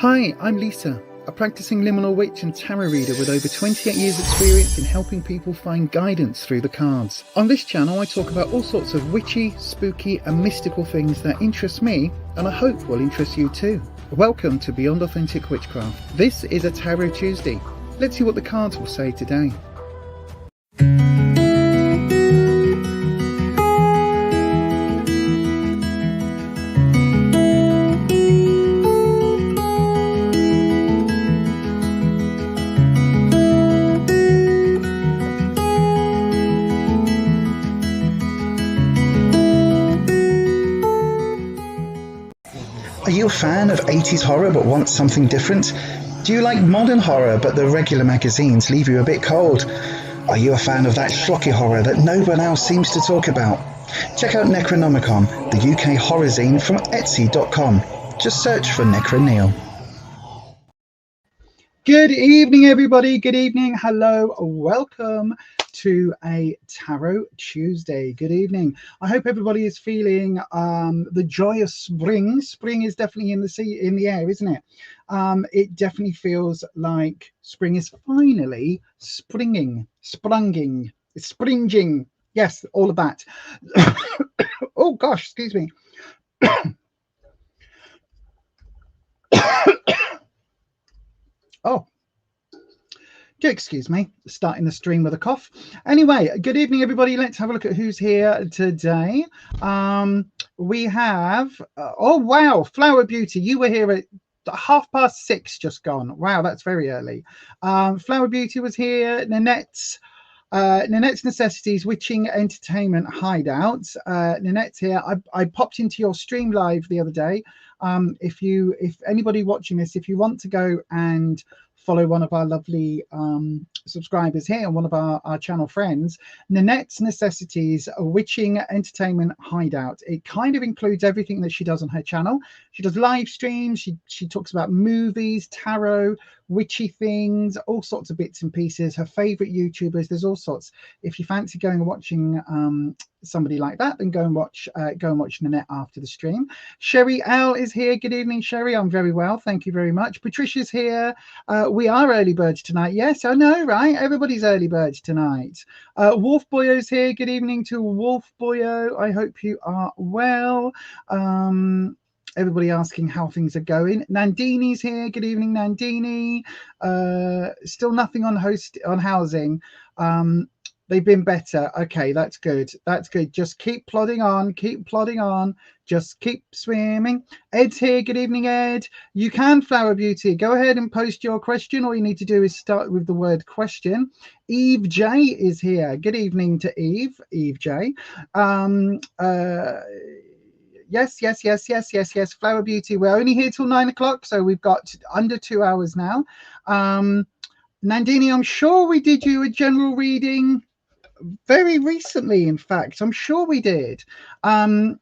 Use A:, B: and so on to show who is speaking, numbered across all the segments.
A: Hi, I'm Lisa, a practicing liminal witch and tarot reader with over 28 years experience in helping people find guidance through the cards. On this channel I talk about all sorts of witchy, spooky and mystical things that interest me and I hope will interest you too. Welcome to Beyond Authentic Witchcraft. This is a Tarot Tuesday. Let's see what the cards will say today.
B: Are you a fan of 80s horror but want something different? Do you like modern horror but the regular magazines leave you a bit cold? Are you a fan of that schlocky horror that no one else seems to talk about? Check out Necronomicon, the UK horror zine from Etsy.com. Just search for Necroneil.
A: Good evening everybody, good evening, hello, welcome to a Tarot Tuesday. Good evening. I hope everybody is feeling the joy of spring. Spring is definitely in the air, isn't it? It definitely feels like spring is finally springing. Yes, all of that. Oh gosh, excuse me. Oh, excuse me, starting the stream with a cough. Anyway, good evening everybody. Let's have a look at who's here today. We have oh wow, Flower Beauty, you were here at 6:30 just gone. Wow, that's very early. Flower Beauty was here. Nanette's Necessities Witching Entertainment Hideout. Nanette's here. I popped into your stream live the other day. If anybody watching this, if you want to go and follow one of our lovely subscribers here, one of our channel friends, Nanette's Necessities Witching Entertainment Hideout. It kind of includes everything that she does on her channel. She does live streams, she talks about movies, tarot, witchy things, all sorts of bits and pieces. Her favorite YouTubers, there's all sorts. If you fancy going and watching somebody like that, then go and watch Nanette after the stream. Sherry L is here. Good evening, Sherry. I'm very well, thank you very much. Patricia's here. We are early birds tonight. Yes, I know, right? Everybody's early birds tonight. Wolf Boyo's here. Good evening to Wolf Boyo. I hope you are well. Everybody asking how things are going. Nandini's here. Good evening, Nandini. Still nothing on housing. They've been better. Okay, that's good. That's good. Just keep plodding on. Keep plodding on. Just keep swimming. Ed's here. Good evening, Ed. You can, Flower Beauty. Go ahead and post your question. All you need to do is start with the word question. Eve J is here. Good evening to Eve. Eve J. Yes. Flower Beauty. We're only here till 9 o'clock, so we've got under 2 hours now. Nandini, I'm sure we did you a general reading very recently. In fact, I'm sure we did. I'm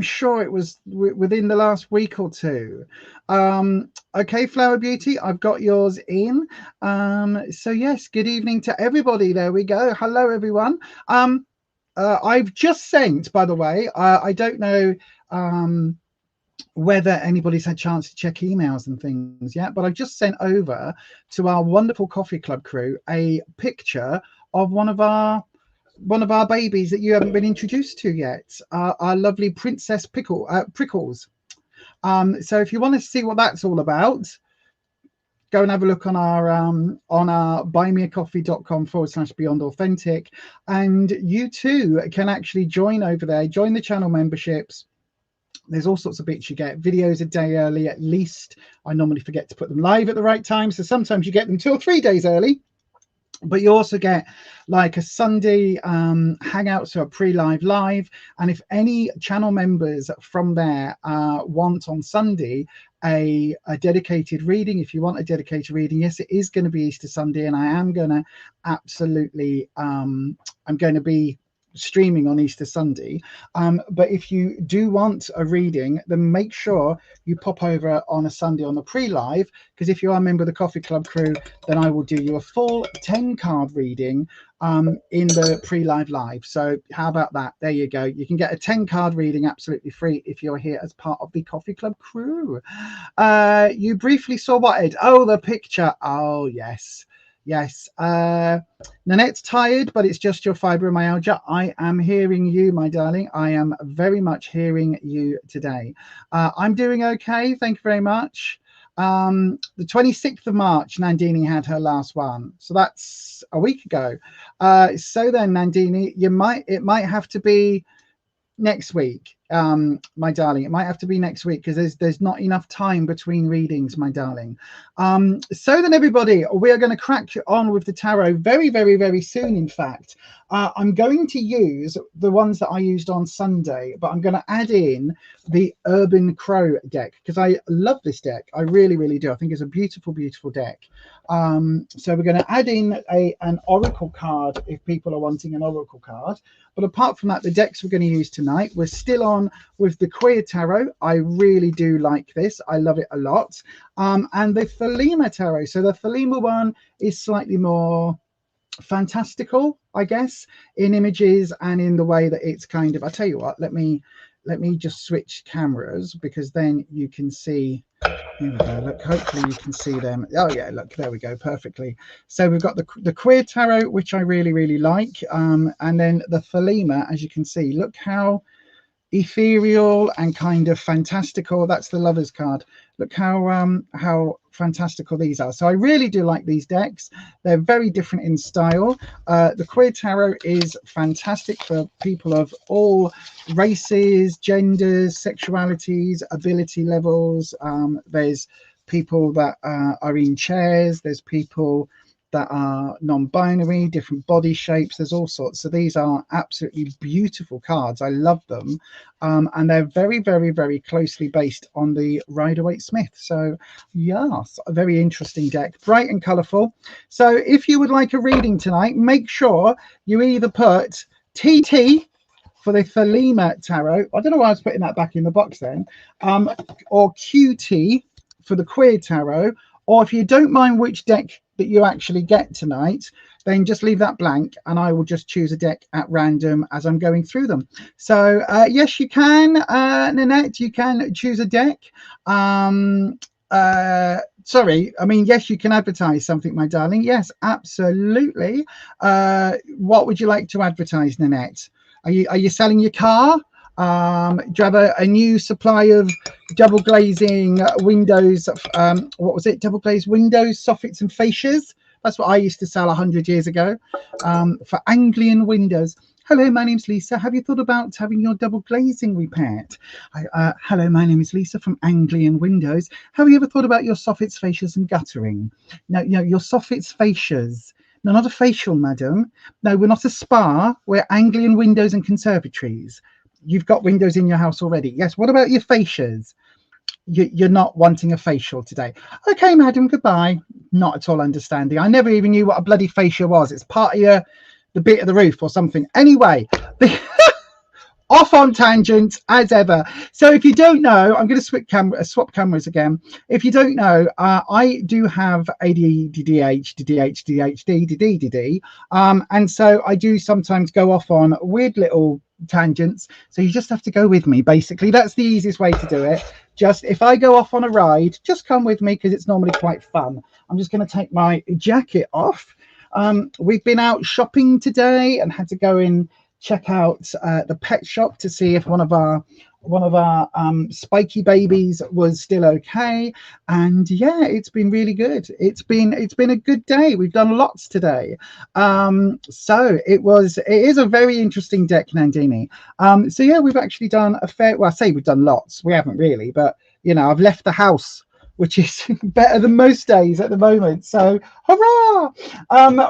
A: sure it was within the last week or two. Okay, Flower Beauty, I've got yours in. So yes, good evening to everybody. There we go. Hello, everyone. I've just sent, by the way, I don't know whether anybody's had a chance to check emails and things yet, but I've just sent over to our wonderful coffee club crew a picture of one of our babies that you haven't been introduced to yet, our lovely Princess Prickles. So if you want to see what that's all about, go and have a look on our buymeacoffee.com/Beyond Authentic, and you too can actually join over there. Join the channel memberships. There's all sorts of bits you get. Videos a day early at least. I normally forget to put them live at the right time, so sometimes you get them 2 or 3 days early. But you also get like a Sunday hangout, so a pre-live live. And if any channel members from there want on Sunday a dedicated reading, if you want a dedicated reading, yes, it is going to be Easter Sunday, and I am going to absolutely I'm going to be streaming on Easter Sunday. But if you do want a reading, then make sure you pop over on a Sunday on the pre-live, because if you are a member of the Coffee Club crew, then I will do you a full 10 card reading in the pre-live live. So how about that? There you go. You can get a 10 card reading absolutely free if you're here as part of the Coffee Club crew. You briefly saw what, Ed? Oh, the picture. Oh, yes. Nanette's tired, but it's just your fibromyalgia. I am hearing you, my darling. I am very much hearing you today. I'm doing okay, thank you very much. The 26th of March, Nandini had her last one, so that's a week ago. So then, Nandini, it might have to be next week, my darling. It might have to be next week because there's not enough time between readings, my darling. So then, everybody, we are going to crack on with the tarot very, very, very soon. In fact, I'm going to use the ones that I used on Sunday, but I'm going to add in the Urban Crow deck because I love this deck. I really, really do. I think it's a beautiful, beautiful deck. So we're going to add in an oracle card if people are wanting an oracle card. But apart from that, the decks we're going to use tonight, we're still on with the Queer Tarot. I really do like this. I love it a lot. And the Thelema Tarot. So the Thelema one is slightly more fantastical, I guess, in images and in the way that it's kind of, I'll tell you what, let me just switch cameras because then you can see. Here we go. Look, hopefully you can see them. Oh yeah, look, there we go, perfectly. So we've got the Queer Tarot, which I really, really like, and then the Thelema, as you can see. Look how ethereal and kind of fantastical. That's the Lovers card. Look how fantastical these are. So I really do like these decks. They're very different in style. The Queer Tarot is fantastic for people of all races, genders, sexualities, ability levels. There's people that are in chairs. There's people that are non-binary, different body shapes. There's all sorts. So these are absolutely beautiful cards. I love them. And they're very, very, very closely based on the Rider-Waite-Smith. So yes, a very interesting deck, bright and colorful. So if you would like a reading tonight, make sure you either put TT for the Thelema Tarot. I don't know why I was putting that back in the box then. Or QT for the Queer Tarot. Or if you don't mind which deck that you actually get tonight, then just leave that blank and I will just choose a deck at random as I'm going through them. So yes, you can, Nanette, you can choose a deck. Sorry, I mean, yes, you can advertise something, my darling. Yes, absolutely. What would you like to advertise, Nanette? Are you selling your car? Do you have a new supply of double glazing windows? What was it? Double glazed windows, soffits and fascias. That's what I used to sell 100 years ago for Anglian windows. Hello, my name's Lisa. Have you thought about having your double glazing repaired? Hello, my name is Lisa from Anglian Windows. Have you ever thought about your soffits, fascias and guttering? No, your soffits, fascias. No, not a facial, madam. No, we're not a spa. We're Anglian Windows and Conservatories. You've got windows in your house already. Yes. What about your fascias? You're not wanting a facial today. Okay, madam, goodbye. Not at all understanding. I never even knew what a bloody fascia was. It's part of the bit of the roof or something. Anyway, off on tangent as ever. So if you don't know, I'm going to swap cameras again. If you don't know, I do have ADHD, and so I do sometimes go off on weird little tangents. So you just have to go with me. Basically, that's the easiest way to do it. Just if I go off on a ride, just come with me because it's normally quite fun. I'm just going to take my jacket off. We've been out shopping today and had to go in. Check out the pet shop to see if one of our spiky babies was still okay, and yeah, it's been really good. It's been a good day. We've done lots today. So it is a very interesting deck, Nandini. So yeah, we've actually done a fair, well, I say we've done lots, we haven't really, but you know, I've left the house, which is better than most days at the moment. So hurrah!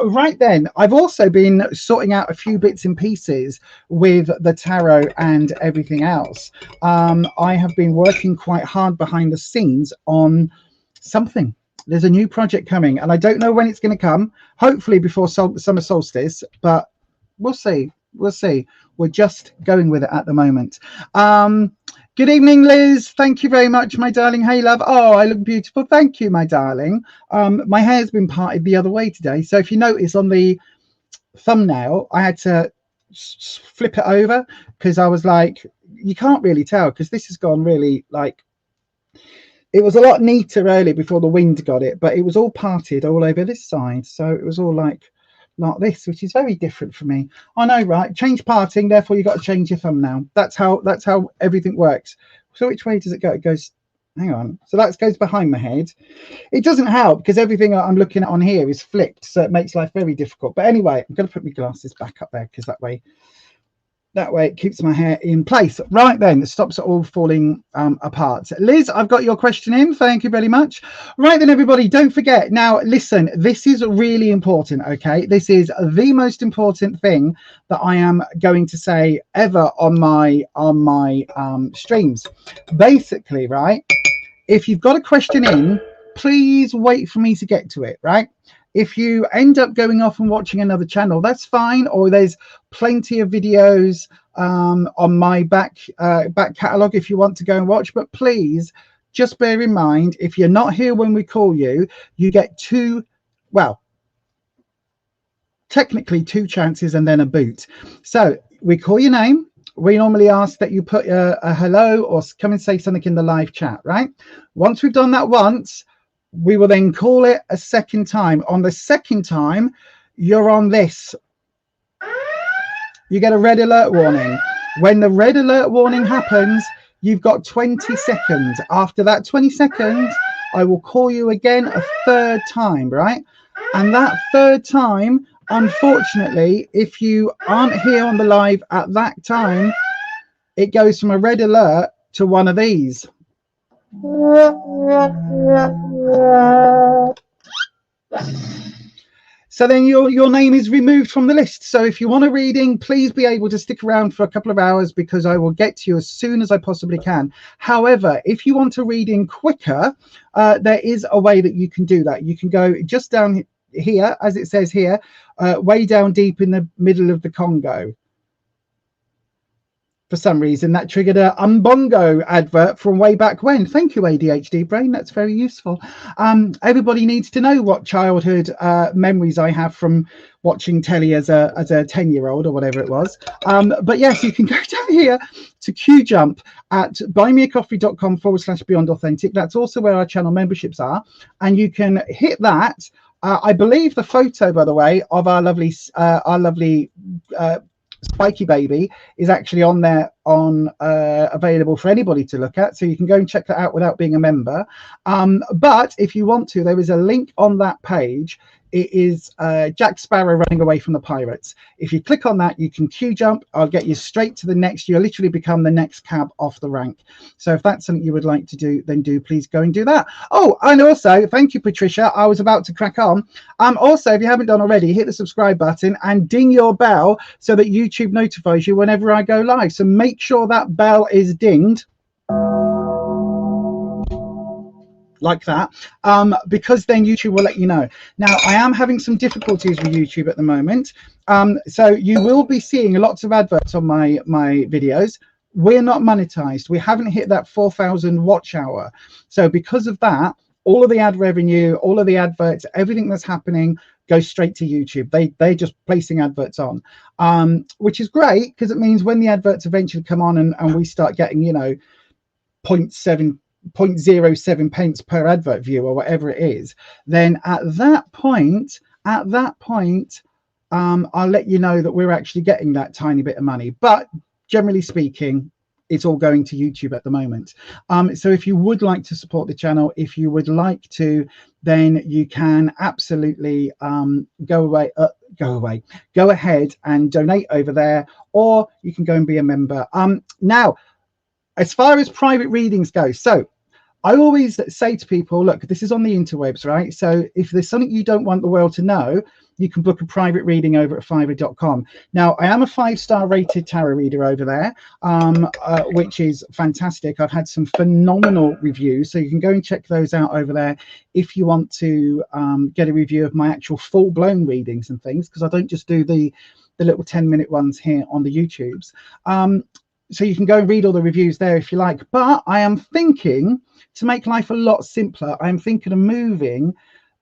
A: Right then, I've also been sorting out a few bits and pieces with the tarot and everything else. I have been working quite hard behind the scenes on something. There's a new project coming, and I don't know when it's going to come. Hopefully before summer solstice, but we'll see. we'll see. We're just going with it at the moment. Good evening, Liz. Thank you very much, my darling. Hey, love. Oh, I look beautiful. Thank you, my darling. My hair's been parted the other way today. So if you notice on the thumbnail, I had to flip it over because I was like, you can't really tell because this has gone really like, it was a lot neater earlier before the wind got it, but it was all parted all over this side. So it was all like this, which is very different for me. I know, right? Change parting, therefore you got to change your thumbnail. That's how everything works. So which way does it go? It goes, hang on. So that goes behind my head. It doesn't help because everything I'm looking at on here is flipped, so it makes life very difficult. But anyway, I'm going to put my glasses back up there because that way it keeps my hair in place. Right then, it stops it all falling apart. Liz, I've got your question in. Thank you very much. Right then, everybody, don't forget. Now, listen, this is really important, okay? This is the most important thing that I am going to say ever on my streams. Basically, right, if you've got a question in, please wait for me to get to it, right? If you end up going off and watching another channel, that's fine. Or there's plenty of videos on my back catalogue if you want to go and watch. But please just bear in mind, if you're not here when we call you, you get technically two chances and then a boot. So we call your name. We normally ask that you put a hello or come and say something in the live chat, right? Once we've done that once, we will then call it a second time. On the second time, you're on this. You get a red alert warning. When the red alert warning happens, you've got 20 seconds. After that 20 seconds, I will call you again a third time, right? And that third time, unfortunately, if you aren't here on the live at that time, it goes from a red alert to one of these. So then your name is removed from the list. So if you want a reading, please be able to stick around for a couple of hours because I will get to you as soon as I possibly can. However, if you want a reading quicker, there is a way that you can do that. You can go just down here, as it says here, way down deep in the middle of the Congo. For some reason, that triggered a Umbongo advert from way back when. Thank you, ADHD brain. That's very useful. Everybody needs to know what childhood memories I have from watching telly as a 10-year-old or whatever it was. But yes, you can go down here to QJump at buymeacoffee.com/Beyond Authentic. That's also where our channel memberships are. And you can hit that. I believe the photo, by the way, of our lovely Spiky baby is actually on there available for anybody to look at, so you can go and check that out without being a member. But if you want to, there is a link on that page. It is Jack Sparrow running away from the pirates. If you click on that, you can queue jump. I'll get you straight to the next. You'll literally become the next cab off the rank. So if that's something you would like to do, then please go and do that. Oh, and also, thank you, Patricia. I was about to crack on. Also, if you haven't done already, hit the subscribe button and ding your bell so that YouTube notifies you whenever I go live. So make sure that bell is dinged. Like that, because then YouTube will let you know. Now, I am having some difficulties with YouTube at the moment, so you will be seeing lots of adverts on my videos. We're not monetized. We haven't hit that 4,000 watch hour. So because of that, all of the ad revenue, all of the adverts, everything that's happening goes straight to YouTube. They're just placing adverts on, which is great because it means when the adverts eventually come on and we start getting, 0.07 pence per advert view or whatever it is, then at that point I'll let you know that we're actually getting that tiny bit of money. But generally speaking, it's all going to YouTube at the moment. So if you would like to support the channel, if you would like to, then you can absolutely go ahead and donate over there, or you can go and be a member. Now, as far as private readings go, so I always say to people, look, this is on the interwebs, right? So if there's something you don't want the world to know, you can book a private reading over at Fiverr.com. Now, I am a 5-star rated tarot reader over there, which is fantastic. I've had some phenomenal reviews, so you can go and check those out over there if you want to get a review of my actual full-blown readings and things, because I don't just do the the little 10-minute ones here on the YouTubes. So you can go and read all the reviews there if you like. But I am thinking, to make life a lot simpler, I'm thinking of moving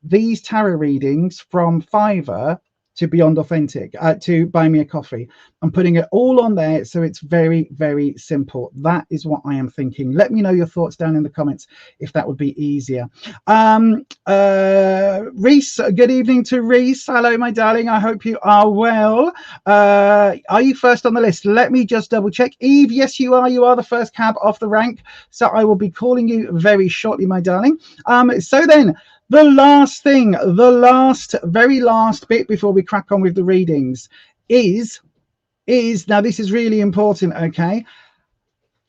A: these tarot readings from Fiverr to Beyond Authentic, to Buy Me a Coffee. I'm putting it all on there, so it's very, very simple. That is what I am thinking. Let me know your thoughts down in the comments if that would be easier. Reese, good evening to Reese. Hello, my darling. I hope you are well. Are you first on the list? Let me just double check. Eve, yes, you are. You are the first cab off the rank. So I will be calling you very shortly, my darling. So then, the last thing, the very last bit before we crack on with the readings is now this is really important, okay,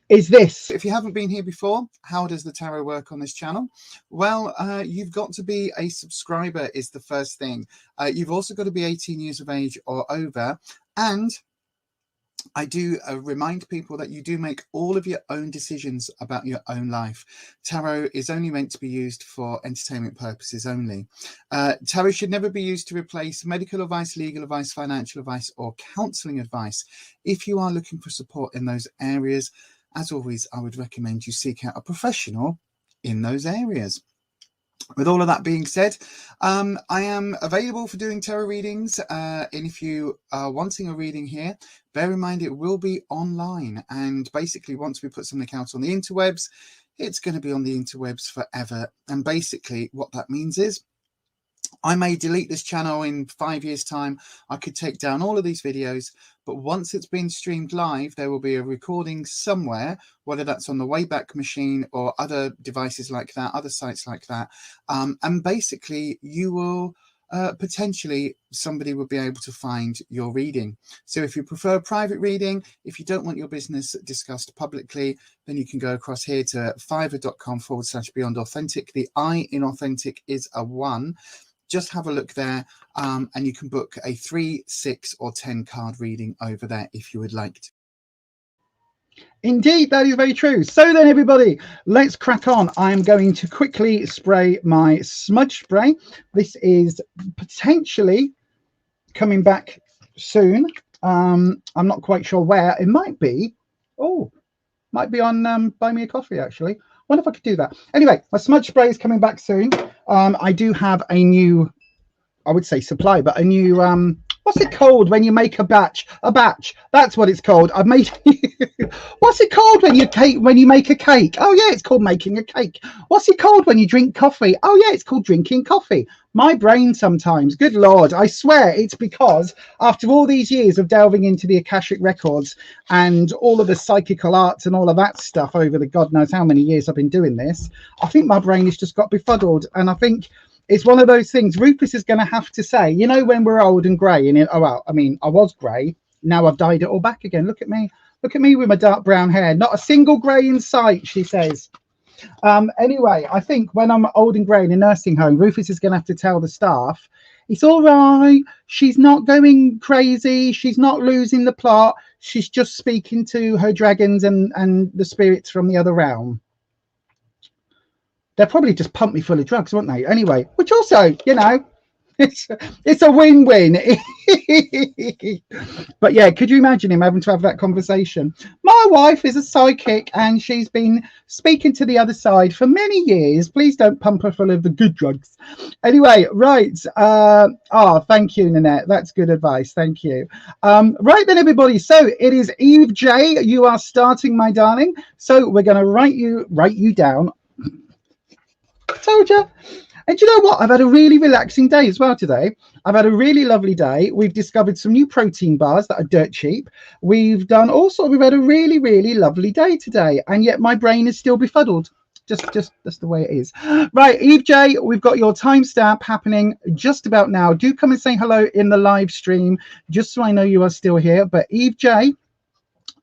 A: is this.
C: If you haven't been here before, how does the tarot work on this channel? Well, you've got to be a subscriber is the first thing. You've also got to be 18 years of age or over, and I do remind people that you do make all of your own decisions about your own life. Tarot is only meant to be used for entertainment purposes only. Tarot should never be used to replace medical advice, legal advice, financial advice, or counselling advice. If you are looking for support in those areas, as always, I would recommend you seek out a professional in those areas. With all of that being said, I am available for doing tarot readings, and if you are wanting a reading here, bear in mind it will be online, and basically once we put something out on the interwebs, it's going to be on the interwebs forever. And basically what that means is I may delete this channel in 5 years' time. I could take down all of these videos, but once it's been streamed live, there will be a recording somewhere, whether that's on the Wayback Machine or other devices like that, other sites like that. And basically you will potentially, somebody will be able to find your reading. So if you prefer a private reading, if you don't want your business discussed publicly, then you can go across here to fiverr.com/Beyond Authentic. The I in authentic is a 1. Just have a look there, and you can book a 3, 6 or 10 card reading over there if you would like to.
A: Indeed, that is very true. So then, everybody, let's crack on. I'm going to quickly spray my smudge spray. This is potentially coming back soon. I'm not quite sure where. It might be. Oh, might be on Buy Me a Coffee, actually. Wonder if I could do that. Anyway, my smudge spray is coming back soon. I do have a new, I would say supply, but a new, what's it called when you make a batch? A batch. That's what it's called. I've made, what's it called when you make a cake? Oh yeah, it's called making a cake. What's it called when you drink coffee? Oh yeah, it's called drinking coffee. My brain sometimes, good Lord, I swear it's because after all these years of delving into the Akashic records and all of the psychical arts and all of that stuff over the God knows how many years I've been doing this, I think my brain has just got befuddled. And I think it's one of those things Rufus is going to have to say, you know, when we're old and grey, and oh well, I mean, I was grey, now I've dyed it all back again. Look at me with my dark brown hair, not a single grey in sight, she says. Anyway, I think when I'm old and grey in a nursing home, Rufus is going to have to tell the staff, it's all right, she's not going crazy, she's not losing the plot, she's just speaking to her dragons and the spirits from the other realm. They'll probably just pump me full of drugs, won't they? Anyway, which also, you know, it's a win-win. But yeah, could you imagine him having to have that conversation? My wife is a psychic and she's been speaking to the other side for many years. Please don't pump her full of the good drugs. Anyway, right. Thank you, Nanette. That's good advice. Thank you. Right then, everybody. So it is Eve J. You are starting, my darling. So we're going to write you down. Told you. And you know what? I've had a really relaxing day as well today. I've had a really lovely day. We've discovered some new protein bars that are dirt cheap. We've had a really, really lovely day today. And yet my brain is still befuddled. Just that's the way it is. Right, Eve J, we've got your timestamp happening just about now. Do come and say hello in the live stream, just so I know you are still here. But Eve J,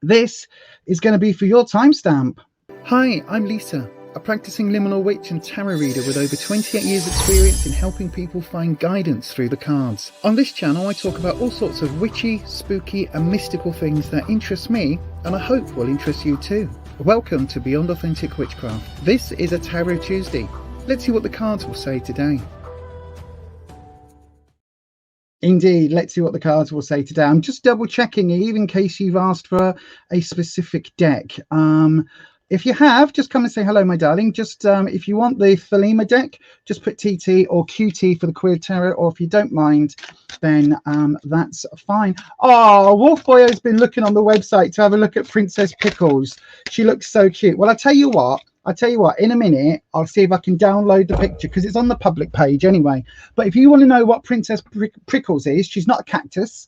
A: this is going to be for your timestamp.
B: Hi, I'm Lisa, a practicing liminal witch and tarot reader with over 28 years experience in helping people find guidance through the cards. On this channel I talk about all sorts of witchy, spooky and mystical things that interest me and I hope will interest you too. Welcome to Beyond Authentic Witchcraft. This is a Tarot Tuesday. Let's see what the cards will say today.
A: Indeed. Let's see what the cards will say today. I'm just double checking, Eve, in case you've asked for a specific deck. If you have, just come and say hello, my darling. Just if you want the Thelema deck, just put TT or QT for the Queer Tarot, or if you don't mind, then that's fine. Oh, Wolf Boy has been looking on the website to have a look at Princess Pickles. She looks so cute. Well, I tell you what, in a minute, I'll see if I can download the picture because it's on the public page anyway. But if you want to know what Princess Prickles is, she's not a cactus.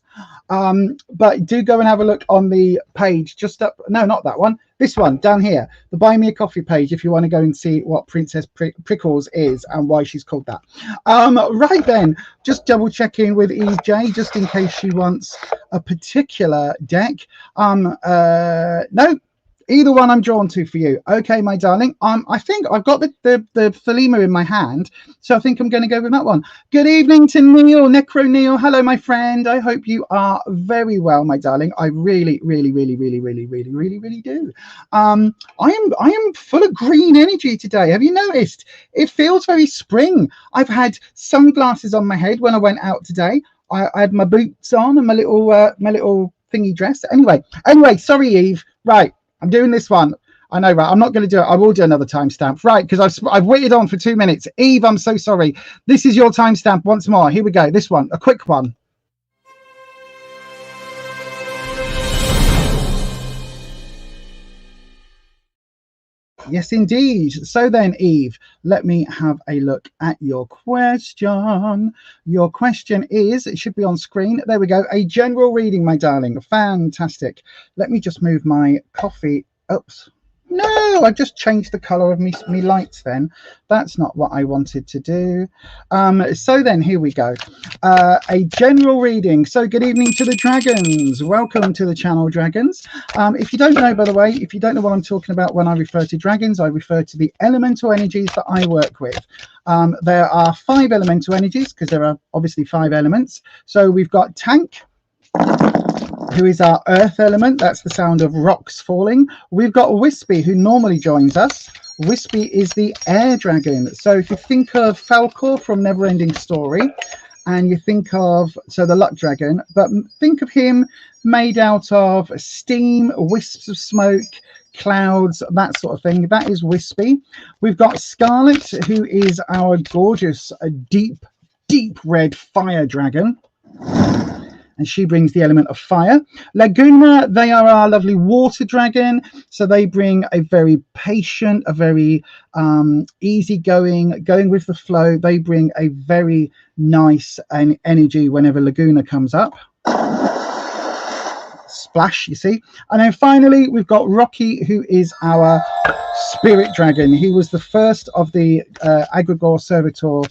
A: But do go and have a look on the page just up. No, not that one. This one down here, the Buy Me a Coffee page, if you want to go and see what Princess Prickles is and why she's called that. Right then, just double checking with Eve J, just in case she wants a particular deck. No. Either one I'm drawn to for you. Okay, my darling. I think I've got the Thelema in my hand, so I think I'm going to go with that one. Good evening to Neil, Necro Neil. Hello, my friend. I hope you are very well, my darling. I really, really, really, really, really, really, really, really do. I am full of green energy today. Have you noticed? It feels very spring. I've had sunglasses on my head when I went out today. I had my boots on and my little thingy dress. Anyway, sorry, Eve. Right. I'm doing this one. I know, right? I'm not going to do it. I will do another timestamp, right? Because I've waited on for 2 minutes. Eve, I'm so sorry. This is your timestamp once more. Here we go. This one, a quick one. Yes, indeed. So then, Eve, let me have a look at your question. Your question is, it should be on screen. There we go. A general reading, my darling. Fantastic. Let me just move my coffee. Oops. No, I just changed the color of me lights then. That's not what I wanted to do. So then, here we go. A general reading. So good evening to the dragons. Welcome to the channel, dragons. If you don't know, by the way, if you don't know what I'm talking about when I refer to dragons, I refer to the elemental energies that I work with. There are 5 elemental energies because there are obviously 5 elements. So we've got Tank, who is our earth element. That's the sound of rocks falling. We've got Wispy, who normally joins us. Wispy is the air dragon. So if you think of Falcor from Neverending Story, and you think of, so the luck dragon, but think of him made out of steam, wisps of smoke, clouds, that sort of thing. That is Wispy. We've got Scarlet, who is our gorgeous, deep red fire dragon. And she brings the element of fire. Laguna, they are our lovely water dragon. So they bring a very patient, a very easygoing, going with the flow. They bring a very nice energy whenever Laguna comes up. Splash, you see. And then finally, we've got Rocky, who is our spirit dragon. He was the first of the Egregore Servitor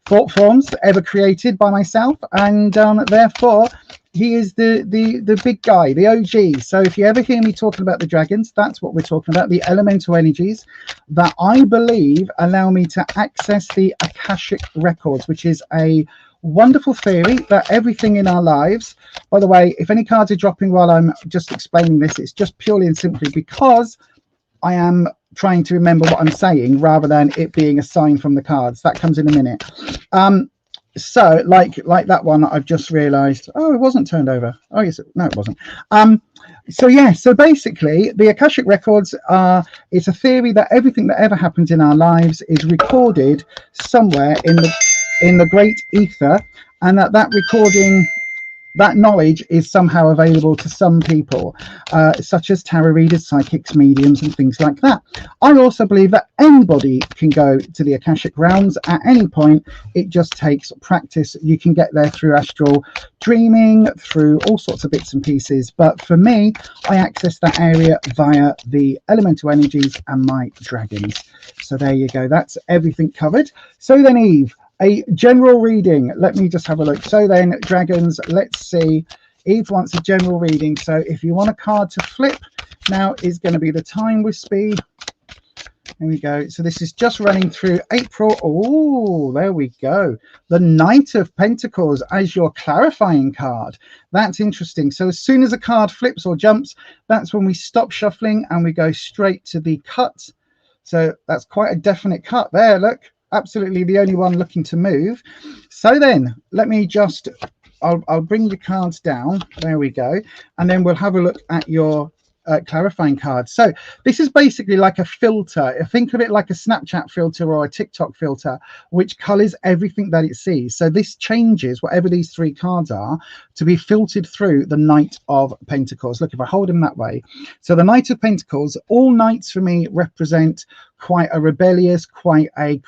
A: thought forms ever created by myself, and therefore he is the big guy, the OG. So if you ever hear me talking about the dragons, that's what we're talking about, the elemental energies that I believe allow me to access the Akashic records, which is a wonderful theory that everything in our lives, by the way, if any cards are dropping while I'm just explaining this, it's just purely and simply because I am trying to remember what I'm saying rather than it being a sign from the cards. That comes in a minute. So like that one I've just realized, oh, it wasn't turned over. Oh yes, no, it wasn't. So yeah, so basically the Akashic records are, it's a theory that everything that ever happens in our lives is recorded somewhere in the great ether, and that recording, that knowledge is somehow available to some people, such as tarot readers, psychics, mediums, and things like that. I also believe that anybody can go to the Akashic realms at any point. It just takes practice. You can get there through astral dreaming, through all sorts of bits and pieces. But for me, I access that area via the elemental energies and my dragons. So there you go. That's everything covered. So then, Eve, a general reading. Let me just have a look. So then, dragons, let's see. Eve wants a general reading. So if you want a card to flip, now is going to be the time with speed. There we go. So this is just running through April. Oh, there we go. The Knight of Pentacles as your clarifying card. That's interesting. So as soon as a card flips or jumps, that's when we stop shuffling and we go straight to the cut. So that's quite a definite cut there. Look. Absolutely the only one looking to move. So then let me just I'll bring your cards down. There we go. And then we'll have a look at your clarifying cards. So this is basically like a filter. Think of it like a Snapchat filter or a TikTok filter, which colors everything that it sees. So this changes whatever these three cards are to be filtered through the Knight of Pentacles. Look, if I hold them that way. So the Knight of Pentacles, all knights for me represent quite a rebellious, quite a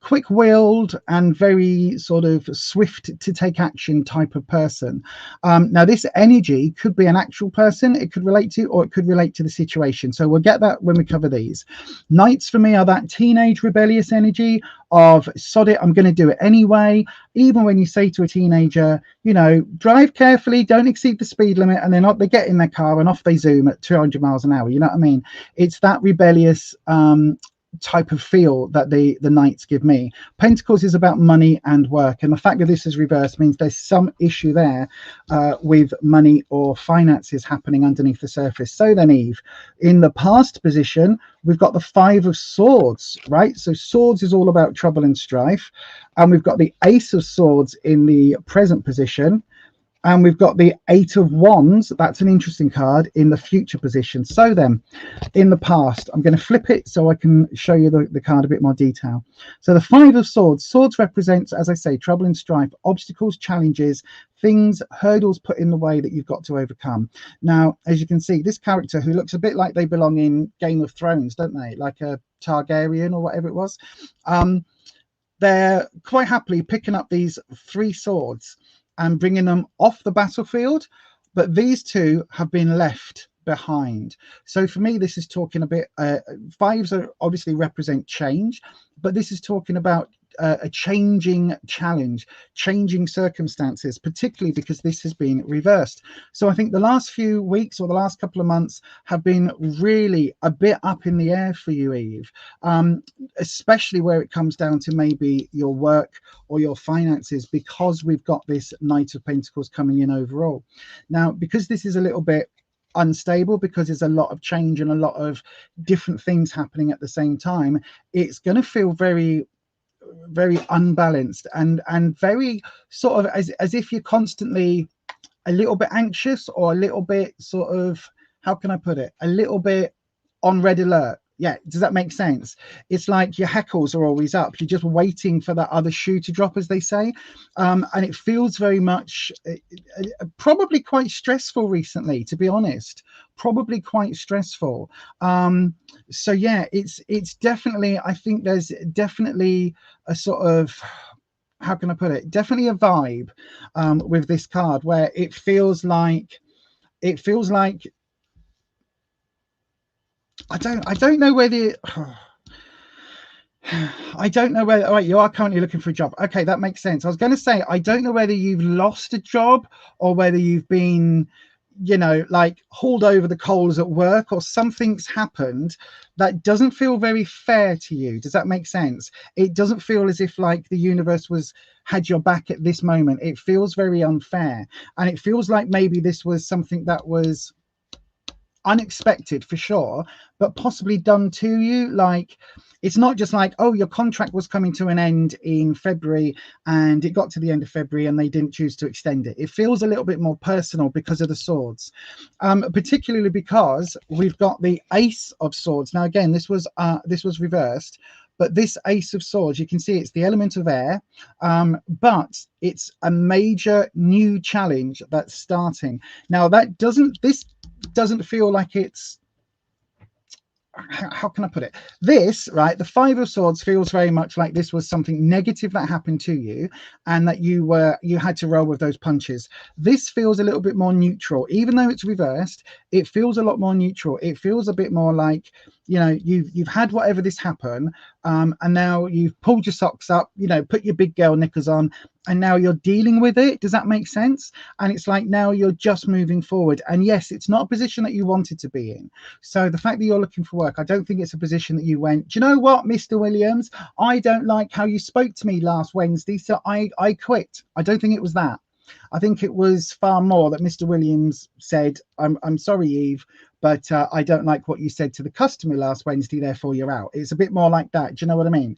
A: quick-willed and very sort of swift to take action type of person. Now this energy could be an actual person it could relate to, or it could relate to the situation, so we'll get that when we cover these. Knights for me are that teenage rebellious energy of sod it, I'm going to do it anyway. Even when you say to a teenager, you know, drive carefully, don't exceed the speed limit, and they get in their car and off they zoom at 200 miles an hour. You know what I mean? It's that rebellious type of feel that the knights give me. Pentacles is about money and work, and the fact that this is reversed means there's some issue there with money or finances happening underneath the surface. So then, Eve, in the past position, we've got the Five of Swords, right? So swords is all about trouble and strife, and we've got the Ace of Swords in the present position. And we've got the Eight of Wands. That's an interesting card in the future position. So then, in the past, I'm going to flip it so I can show you the card a bit more detail. So the Five of Swords. Swords represents, as I say, trouble and strife, obstacles, challenges, things, hurdles put in the way that you've got to overcome. Now, as you can see, this character who looks a bit like they belong in Game of Thrones, don't they? Like a Targaryen or whatever it was. They're quite happily picking up these three swords and bringing them off the battlefield, but these two have been left behind. So for me, this is talking a bit, fives are obviously represent change, but this is talking about a changing challenge, changing circumstances, particularly because this has been reversed. So I think the last few weeks or the last couple of months have been really a bit up in the air for you, Eve, especially where it comes down to maybe your work or your finances, because we've got this Knight of Pentacles coming in overall. Now, because this is a little bit unstable, because there's a lot of change and a lot of different things happening at the same time, it's going to feel very unbalanced and very sort of as if you're constantly a little bit anxious, or a little bit sort of, how can I put it, a little bit on red alert. Yeah, does that make sense? It's like your hackles are always up. You're just waiting for that other shoe to drop, as they say. And it feels very much, probably quite stressful recently, to be honest. Probably quite stressful. So yeah, it's definitely, I think there's definitely a sort of, how can I put it? Definitely a vibe with this card where it feels like I don't know whether I don't know whether, all right, you are currently looking for a job. Okay, that makes sense. I was going to say, I don't know whether you've lost a job or whether you've been, you know, like hauled over the coals at work, or something's happened that doesn't feel very fair to you. Does that make sense? It doesn't feel as if like the universe had your back at this moment. It feels very unfair, and it feels like maybe this was something that was unexpected for sure, but possibly done to you. Like, it's not just like, oh, your contract was coming to an end in February and it got to the end of February and they didn't choose to extend it. It feels a little bit more personal because of the swords, particularly because we've got the Ace of Swords. Now again, this was reversed, but this Ace of Swords, you can see it's the element of air, but it's a major new challenge that's starting. Now this doesn't feel like it's, how can I put it? This, right, the Five of Swords feels very much like this was something negative that happened to you, and that you had to roll with those punches. This feels a little bit more neutral. Even though it's reversed, it feels a lot more neutral. It feels a bit more like, you know, you've had whatever this happen, and now you've pulled your socks up, you know, put your big girl knickers on, and now you're dealing with it. Does that make sense? And it's like now you're just moving forward. And yes, it's not a position that you wanted to be in. So the fact that you're looking for work, I don't think it's a position that you went, do you know what, Mr. Williams, I don't like how you spoke to me last Wednesday, so I quit. I don't think it was that. I think it was far more that Mr. Williams said, I'm sorry, Eve, but I don't like what you said to the customer last Wednesday, therefore you're out. It's a bit more like that. Do you know what I mean?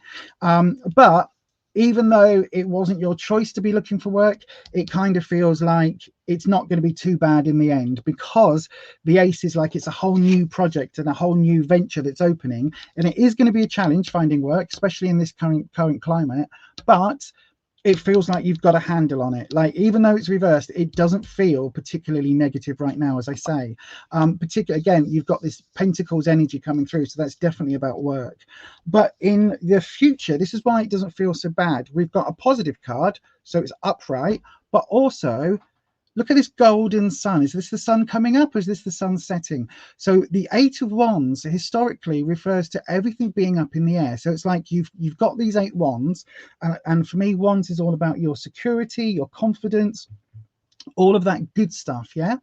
A: But even though it wasn't your choice to be looking for work, it kind of feels like it's not going to be too bad in the end, because the ace is like it's a whole new project and a whole new venture that's opening, and it is going to be a challenge finding work, especially in this current climate, but it feels like you've got a handle on it. Like, even though it's reversed, it doesn't feel particularly negative right now, as I say. Particularly, again, you've got this Pentacles energy coming through, so that's definitely about work. But in the future, this is why it doesn't feel so bad. We've got a positive card, so it's upright, but also look at this golden sun. Is this the sun coming up, or is this the sun setting? So the 8 of Wands historically refers to everything being up in the air. So it's like you've got these 8 wands, and for me, wands is all about your security, your confidence, all of that good stuff. Yeah.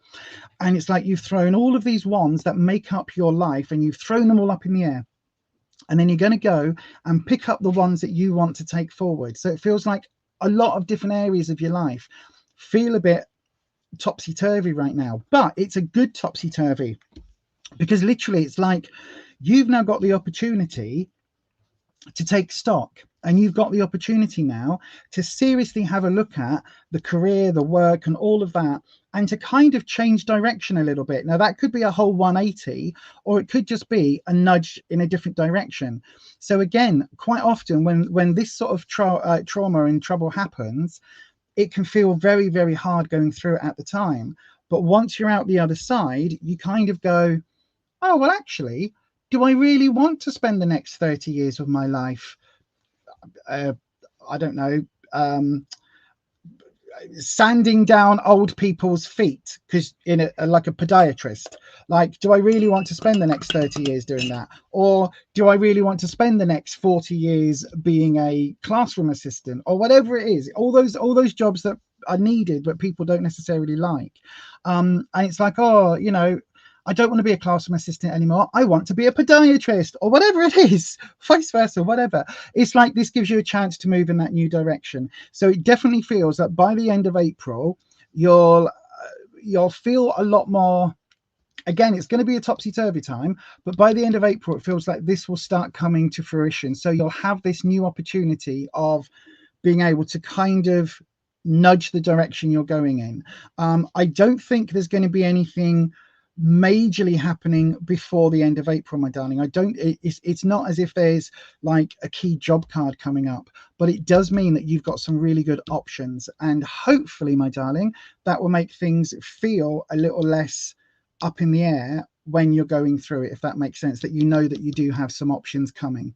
A: And it's like you've thrown all of these wands that make up your life, and you've thrown them all up in the air. And then you're going to go and pick up the ones that you want to take forward. So it feels like a lot of different areas of your life feel a bit topsy-turvy right now, but it's a good topsy-turvy, because literally it's like you've now got the opportunity to take stock, and you've got the opportunity now to seriously have a look at the career, the work, and all of that, and to kind of change direction a little bit. Now that could be a whole 180, or it could just be a nudge in a different direction. So again, quite often when this sort of trauma and trouble happens, it can feel very, very hard going through it at the time. But once you're out the other side, you kind of go, oh, well, actually, do I really want to spend the next 30 years of my life, I don't know, sanding down old people's feet, because in like a podiatrist? Like, do I really want to spend the next 30 years doing that? Or do I really want to spend the next 40 years being a classroom assistant, or whatever it is, all those jobs that are needed but people don't necessarily like? And it's like, oh, you know, I don't want to be a classroom assistant anymore. I want to be a podiatrist, or whatever it is, vice versa, whatever. It's like this gives you a chance to move in that new direction. So it definitely feels that by the end of April, you'll feel a lot more. Again, it's going to be a topsy-turvy time, but by the end of April, it feels like this will start coming to fruition. So you'll have this new opportunity of being able to kind of nudge the direction you're going in. I don't think there's going to be anything majorly happening before the end of April, my darling. It's not as if there's like a key job card coming up, but it does mean that you've got some really good options, and hopefully, my darling, that will make things feel a little less up in the air when you're going through it, if that makes sense, that you know that you do have some options coming.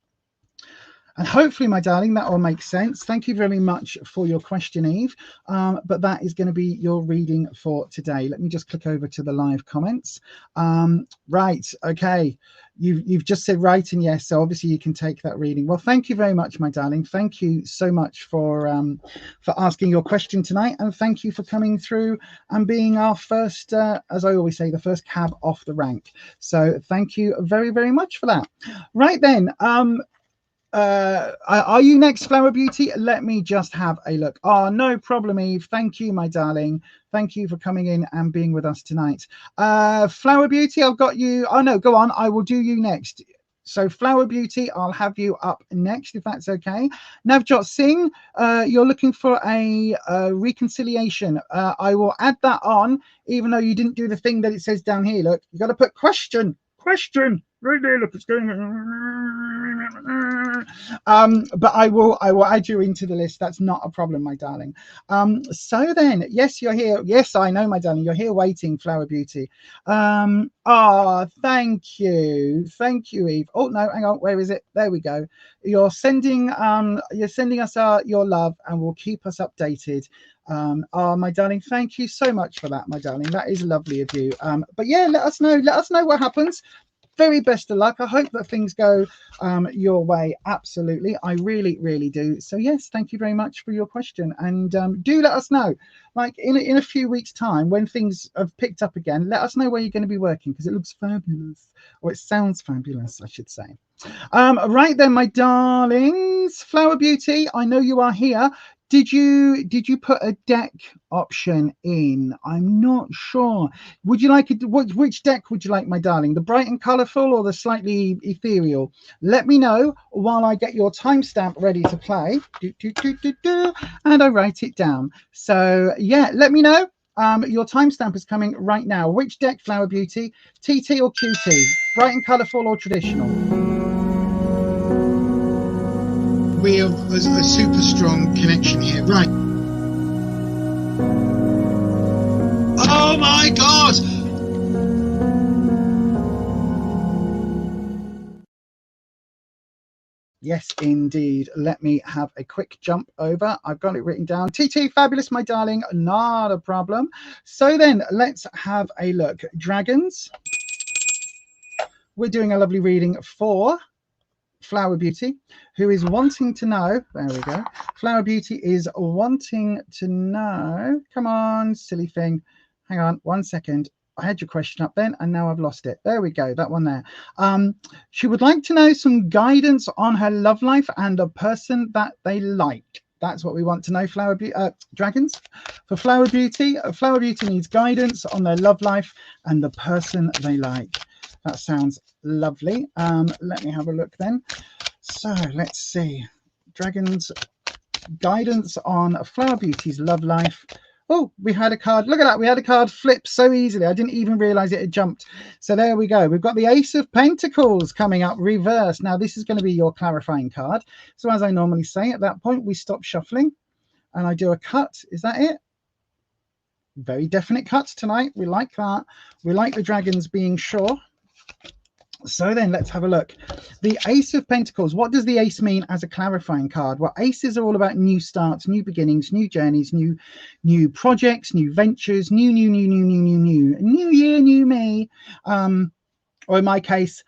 A: And hopefully, my darling, that all makes sense. Thank you very much for your question, Eve. But that is going to be your reading for today. Let me just click over to the live comments. Right. Okay. You've just said right and yes, so obviously you can take that reading. Well, thank you very much, my darling. Thank you so much for asking your question tonight, and thank you for coming through and being our first, as I always say, the first cab off the rank. So thank you very, very much for that. Right then. Are you next, Flower Beauty? Let me just have a look. Oh, no problem, Eve. Thank you, my darling. Thank you for coming in and being with us tonight. Flower Beauty, I've got you. Oh no, go on, I will do you next. So Flower Beauty, I'll have you up next, if that's okay. Navjot Singh, you're looking for a reconciliation. I will add that on, even though you didn't do the thing that it says down here. Look, you got to put question right there. Look, it's going. But I will add you into the list. That's not a problem, my darling. So then, yes, you're here. Yes, I know, my darling, you're here waiting, Flower Beauty. Thank you, Eve. Oh no, hang on, where is it? There we go. You're sending us your love, and will keep us updated. My darling, thank you so much for that, my darling. That is lovely of you. But yeah, let us know what happens. Very best of luck. I hope that things go your way. Absolutely, I really do. So yes, thank you very much for your question, and do let us know, like in a few weeks time, when things have picked up again. Let us know where you're going to be working, because it looks fabulous, or it sounds fabulous, I should say. Right then, my darlings, Flower Beauty, I know you are here. Did you put a deck option in? I'm not sure. Would you like it? Which deck would you like, my darling? The bright and colourful or the slightly ethereal? Let me know while I get your timestamp ready to play. And I write it down. So yeah, let me know. Your timestamp is coming right now. Which deck, Flower Beauty? TT or QT? Bright and colourful or traditional? We have a super strong connection here. Right. Oh my God! Yes, indeed. Let me have a quick jump over. I've got it written down. TT, fabulous, my darling. Not a problem. So then let's have a look. Dragons. We're doing a lovely reading for Flower Beauty, who is wanting to know, there we go, Flower Beauty is wanting to know, come on, silly thing, hang on 1 second, I had your question up then and now I've lost it. There we go, that one there. She would like to know some guidance on her love life and a person that they like. That's what we want to know, Dragons. For Flower Beauty needs guidance on their love life and the person they like. That sounds lovely. Let me have a look then. So let's see. Dragons, guidance on Flower Beauty's love life. Oh, we had a card. Look at that. We had a card flip so easily. I didn't even realize it had jumped. So there we go. We've got the Ace of Pentacles coming up reversed. Now, this is going to be your clarifying card. So as I normally say, at that point, we stop shuffling and I do a cut. Is that it? Very definite cuts tonight. We like that. We like the dragons being sure. So then let's have a look. The Ace of Pentacles. What does the ace mean as a clarifying card? Well, aces are all about new starts, new beginnings, new journeys, new projects, new ventures, new year, new me. Or in my case,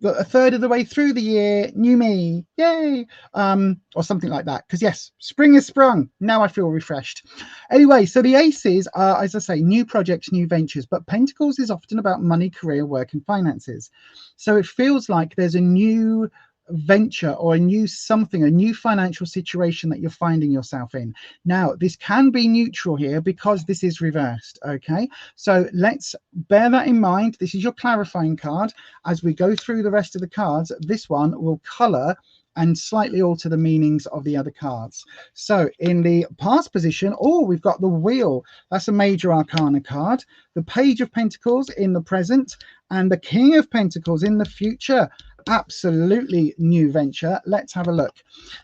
A: a third of the way through the year, new me, yay, or something like that. Because yes, spring has sprung. Now I feel refreshed. Anyway, so the aces are, as I say, new projects, new ventures, but Pentacles is often about money, career, work, and finances. So it feels like there's a new venture or a new something, a new financial situation that you're finding yourself in. Now, this can be neutral here because this is reversed. Okay, so let's bear that in mind. This is your clarifying card. As we go through the rest of the cards, this one will color and slightly alter the meanings of the other cards. So in the past position, oh, we've got the Wheel. That's a major arcana card. The Page of Pentacles in the present and the King of Pentacles in the future. Absolutely new venture. Let's have a look.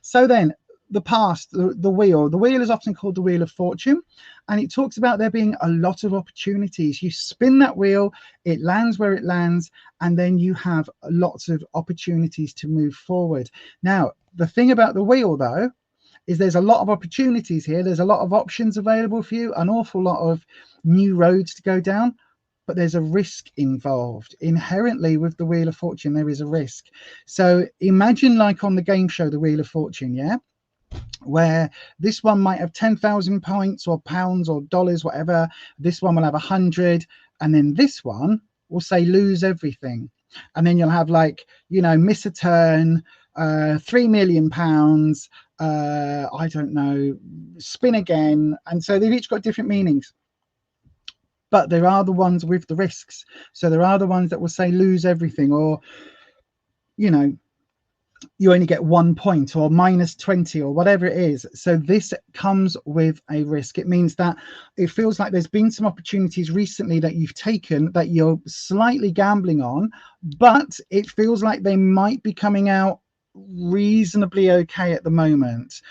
A: So then the past, the wheel is often called the Wheel of Fortune, and it talks about there being a lot of opportunities. You spin that wheel, it lands where it lands, and then you have lots of opportunities to move forward. Now, the thing about the wheel though is there's a lot of opportunities here. There's a lot of options available for you, an awful lot of new roads to go down, but there's a risk involved. Inherently with the Wheel of Fortune, there is a risk. So imagine like on the game show, the Wheel of Fortune, yeah? Where this one might have 10,000 points or pounds or dollars, whatever. This one will have 100. And then this one will say lose everything. And then you'll have like, you know, miss a turn, 3 million pounds, I don't know, spin again. And so they've each got different meanings. But there are the ones with the risks. So there are the ones that will say lose everything, or, you know, you only get 1 point or minus 20 or whatever it is. So this comes with a risk. It means that it feels like there's been some opportunities recently that you've taken that you're slightly gambling on, but it feels like they might be coming out reasonably okay at the moment,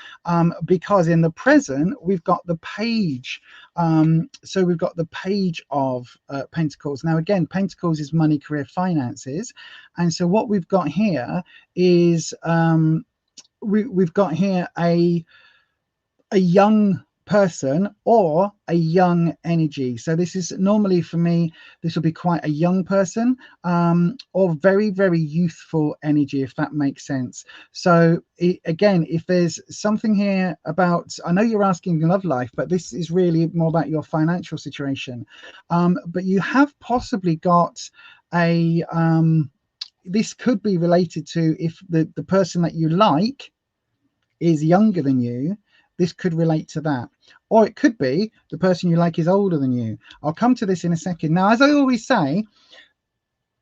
A: because in the present we've got the Page. So we've got the Page of Pentacles. Now again, Pentacles is money, career, finances, and so what we've got here is we've got here a young person or a young energy. So this is normally, for me, this will be quite a young person, or very, very youthful energy, if that makes sense. So again, if there's something here about, I know you're asking love life, but this is really more about your financial situation. But you have possibly got a this could be related to if the person that you like is younger than you, this could relate to that. Or it could be the person you like is older than you. I'll come to this in a second. Now, as I always say,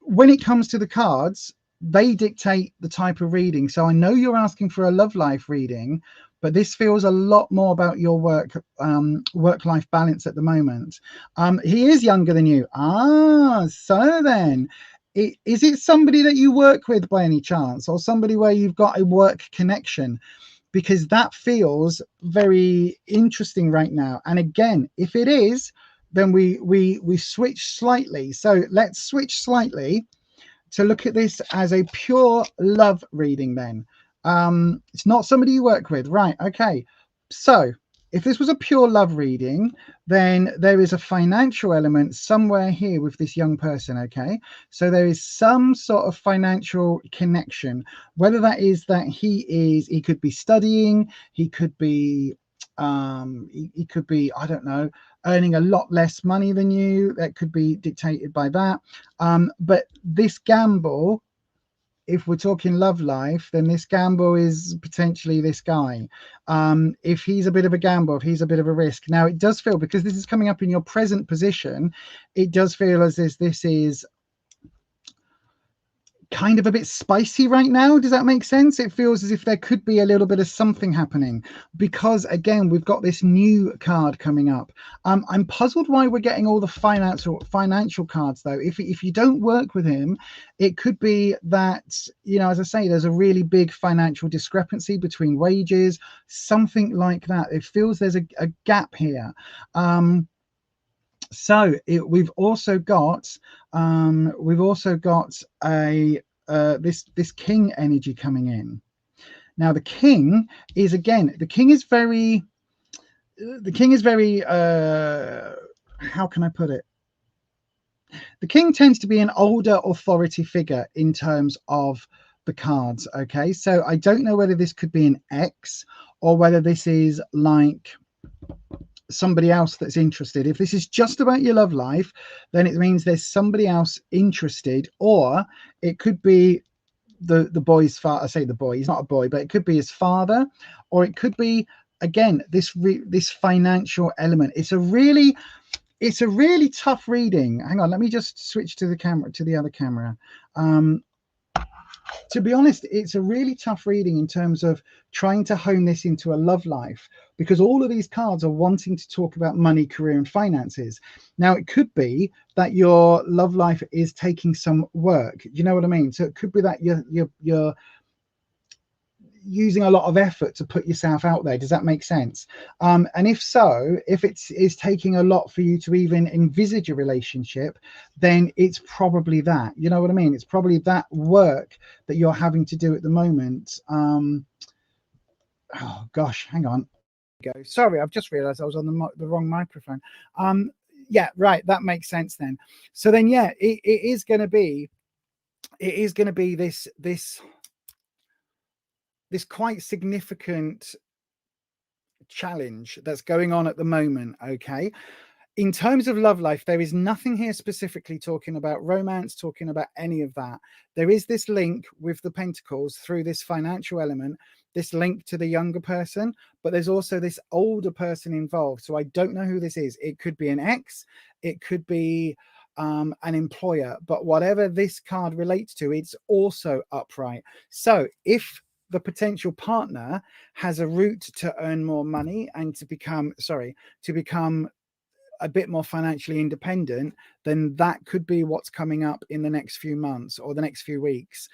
A: when it comes to the cards, they dictate the type of reading. So I know you're asking for a love life reading, but this feels a lot more about your work-life balance at the moment. He is younger than you. So then, is it somebody that you work with by any chance, or somebody where you've got a work connection? Because that feels very interesting right now. And again, if it is, then we switch slightly. So let's switch slightly to look at this as a pure love reading then. It's not somebody you work with, right? Okay, so if this was a pure love reading, then there is a financial element somewhere here with this young person. Okay, so there is some sort of financial connection, whether that is that he could be studying, he could be he could be, I don't know, earning a lot less money than you. That could be dictated by that. But this gamble, if we're talking love life, then this gamble is potentially this guy. If he's a bit of a gamble, if he's a bit of a risk. Now, it does feel, because this is coming up in your present position, it does feel as if this is kind of a bit spicy right now. Does that make sense? It feels as if there could be a little bit of something happening, because again, we've got this new card coming up. I'm puzzled why we're getting all the financial cards though. If you don't work with him, it could be that, you know, as I say, there's a really big financial discrepancy between wages, something like that. It feels there's a gap here. So we've also got a this king energy coming in. Now the king is, again, the king is very how can I put it? The king tends to be an older authority figure in terms of the cards. Okay, so I don't know whether this could be an ex, or whether this is like somebody else that's interested. If this is just about your love life, then it means there's somebody else interested, or it could be the boy's father. I say the boy, he's not a boy, but it could be his father, or it could be, again, this financial element. It's a really tough reading. Hang on, let me just switch to the other camera. To be honest, it's a really tough reading in terms of trying to hone this into a love life, because all of these cards are wanting to talk about money, career, and finances. Now, it could be that your love life is taking some work. You know what I mean? So it could be that you're using a lot of effort to put yourself out there. Does that make sense? And if so, if it's taking a lot for you to even envisage a relationship, then it's probably that. You know what I mean? It's probably that work that you're having to do at the moment. Oh gosh, hang on. Sorry, I've just realized I was on the wrong microphone. Yeah, right, that makes sense then. So then, yeah, it is going to be this quite significant challenge that's going on at the moment. Okay, in terms of love life, there is nothing here specifically talking about romance, talking about any of that. There is this link with the pentacles through this financial element, this link to the younger person, but there's also this older person involved. So I don't know who this is. It could be an ex, it could be an employer, but whatever this card relates to, it's also upright. So if the potential partner has a route to earn more money and to become a bit more financially independent, then that could be what's coming up in the next few months or the next few weeks.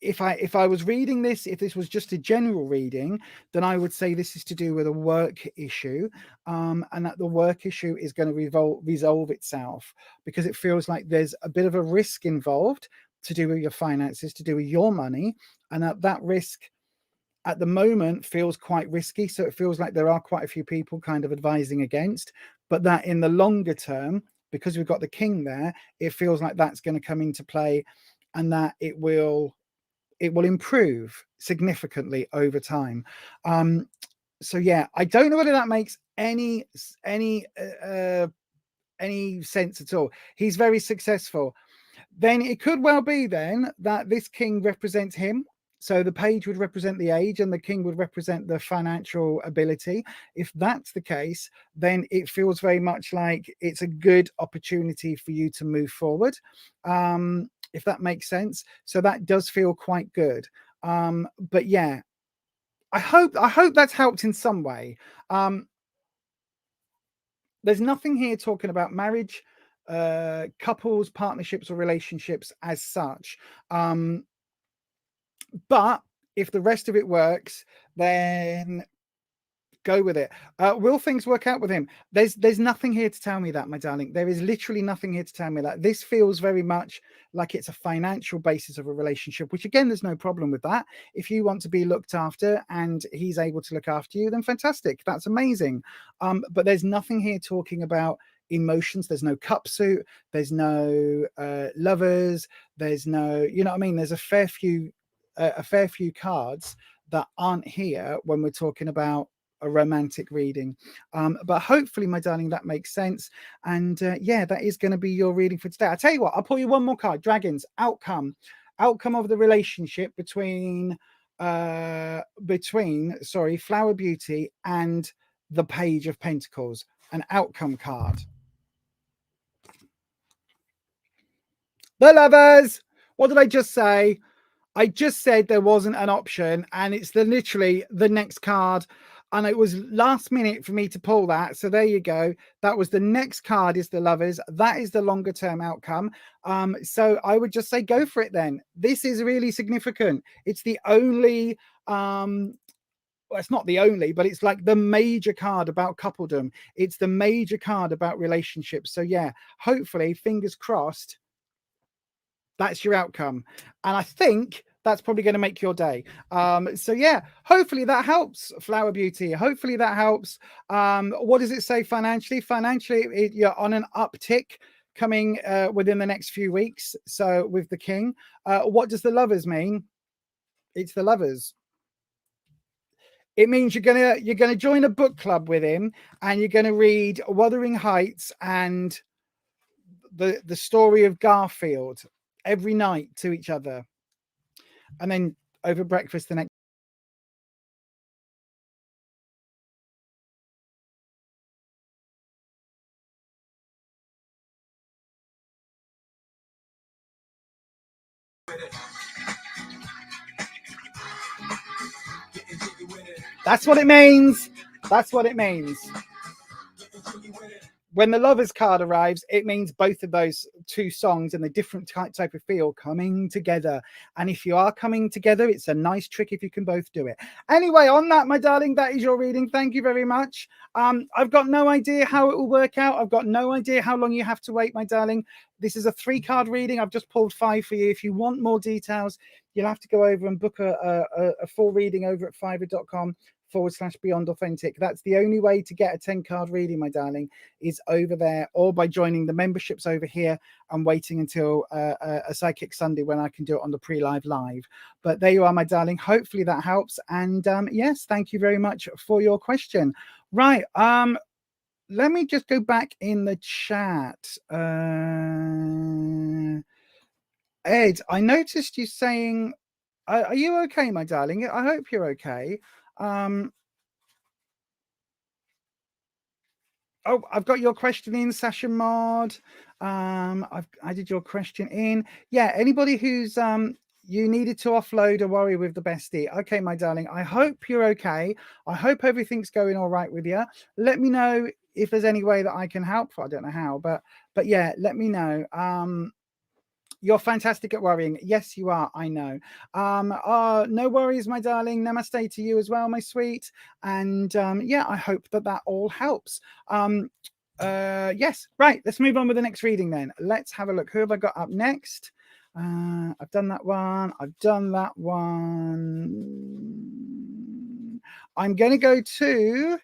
A: If I was reading this, if this was just a general reading, then I would say this is to do with a work issue, and that the work issue is going to resolve itself, because it feels like there's a bit of a risk involved to do with your finances, to do with your money, and that risk at the moment feels quite risky. So it feels like there are quite a few people kind of advising against, but that in the longer term, because we've got the king there, it feels like that's going to come into play, and that it will improve significantly over time. So yeah, I don't know whether that makes any sense at all. He's very successful. Then it could well be then that this king represents him. So the page would represent the age and the king would represent the financial ability. If that's the case, then it feels very much like it's a good opportunity for you to move forward, if that makes sense. So that does feel quite good. But yeah, I hope that's helped in some way. There's nothing here talking about marriage, couples, partnerships, or relationships as such. But if the rest of it works, then go with it. Will things work out with him? There's nothing here to tell me that, my darling. There is literally nothing here to tell me that. This feels very much like it's a financial basis of a relationship, which again, there's no problem with that. If you want to be looked after and he's able to look after you, then fantastic. That's amazing. But there's nothing here talking about emotions. There's no cup suit. There's no lovers. There's no, you know what I mean? There's a fair few cards that aren't here when we're talking about a romantic reading. But hopefully, my darling, that makes sense. And yeah, that is going to be your reading for today. I'll tell you what, I'll pull you one more card. Dragons, outcome of the relationship between Flower Beauty and the Page of Pentacles. An outcome card. The Lovers. What did I just say? I just said there wasn't an option, and it's literally the next card. And it was last minute for me to pull that. So there you go. That was the next card, is the Lovers. That is the longer term outcome. So I would just say go for it then. This is really significant. It's the only, well, it's not the only, but it's like the major card about coupledom. It's the major card about relationships. So yeah, hopefully, fingers crossed, that's your outcome. And I think that's probably going to make your day. So yeah, hopefully that helps, Flower Beauty. Hopefully that helps. What does it say financially? Financially, you're on an uptick coming within the next few weeks. So with the King, what does the Lovers mean? It's the Lovers. It means you're gonna join a book club with him, and you're gonna read Wuthering Heights and the story of Garfield every night to each other, and then over breakfast the next. That's what it means. That's what it means. When the Lovers card arrives, it means both of those two songs and the different type of feel coming together. And if you are coming together, it's a nice trick if you can both do it. Anyway, on that, my darling, that is your reading. Thank you very much. I've got no idea how it will work out. I've got no idea how long you have to wait, my darling. This is a 3-card reading. I've just pulled 5 for you. If you want more details, you'll have to go over and book a full reading over at fiverr.com/Beyond Authentic. That's the only way to get a 10-card reading, my darling, is over there, or by joining the memberships over here and waiting until a Psychic Sunday when I can do it on the pre-live live. But there you are, my darling. Hopefully that helps. And yes, thank you very much for your question. Right. Let me just go back in the chat. Ed, I noticed you saying, are you okay, my darling? I hope you're okay. Oh, I've got your question in, Sasha Mod. I've added your question in. Yeah, anybody who's you needed to offload a worry with the bestie. Okay, my darling, I hope you're okay. I hope everything's going all right with you. Let me know if there's any way that I can help. I don't know how, but yeah, let me know. You're fantastic at worrying. Yes, you are. I know. No worries, my darling. Namaste to you as well, my sweet. And yeah, I hope that all helps. Yes, right. Let's move on with the next reading then. Let's have a look. Who have I got up next? I've done that one. I've done that one. I'm going to go to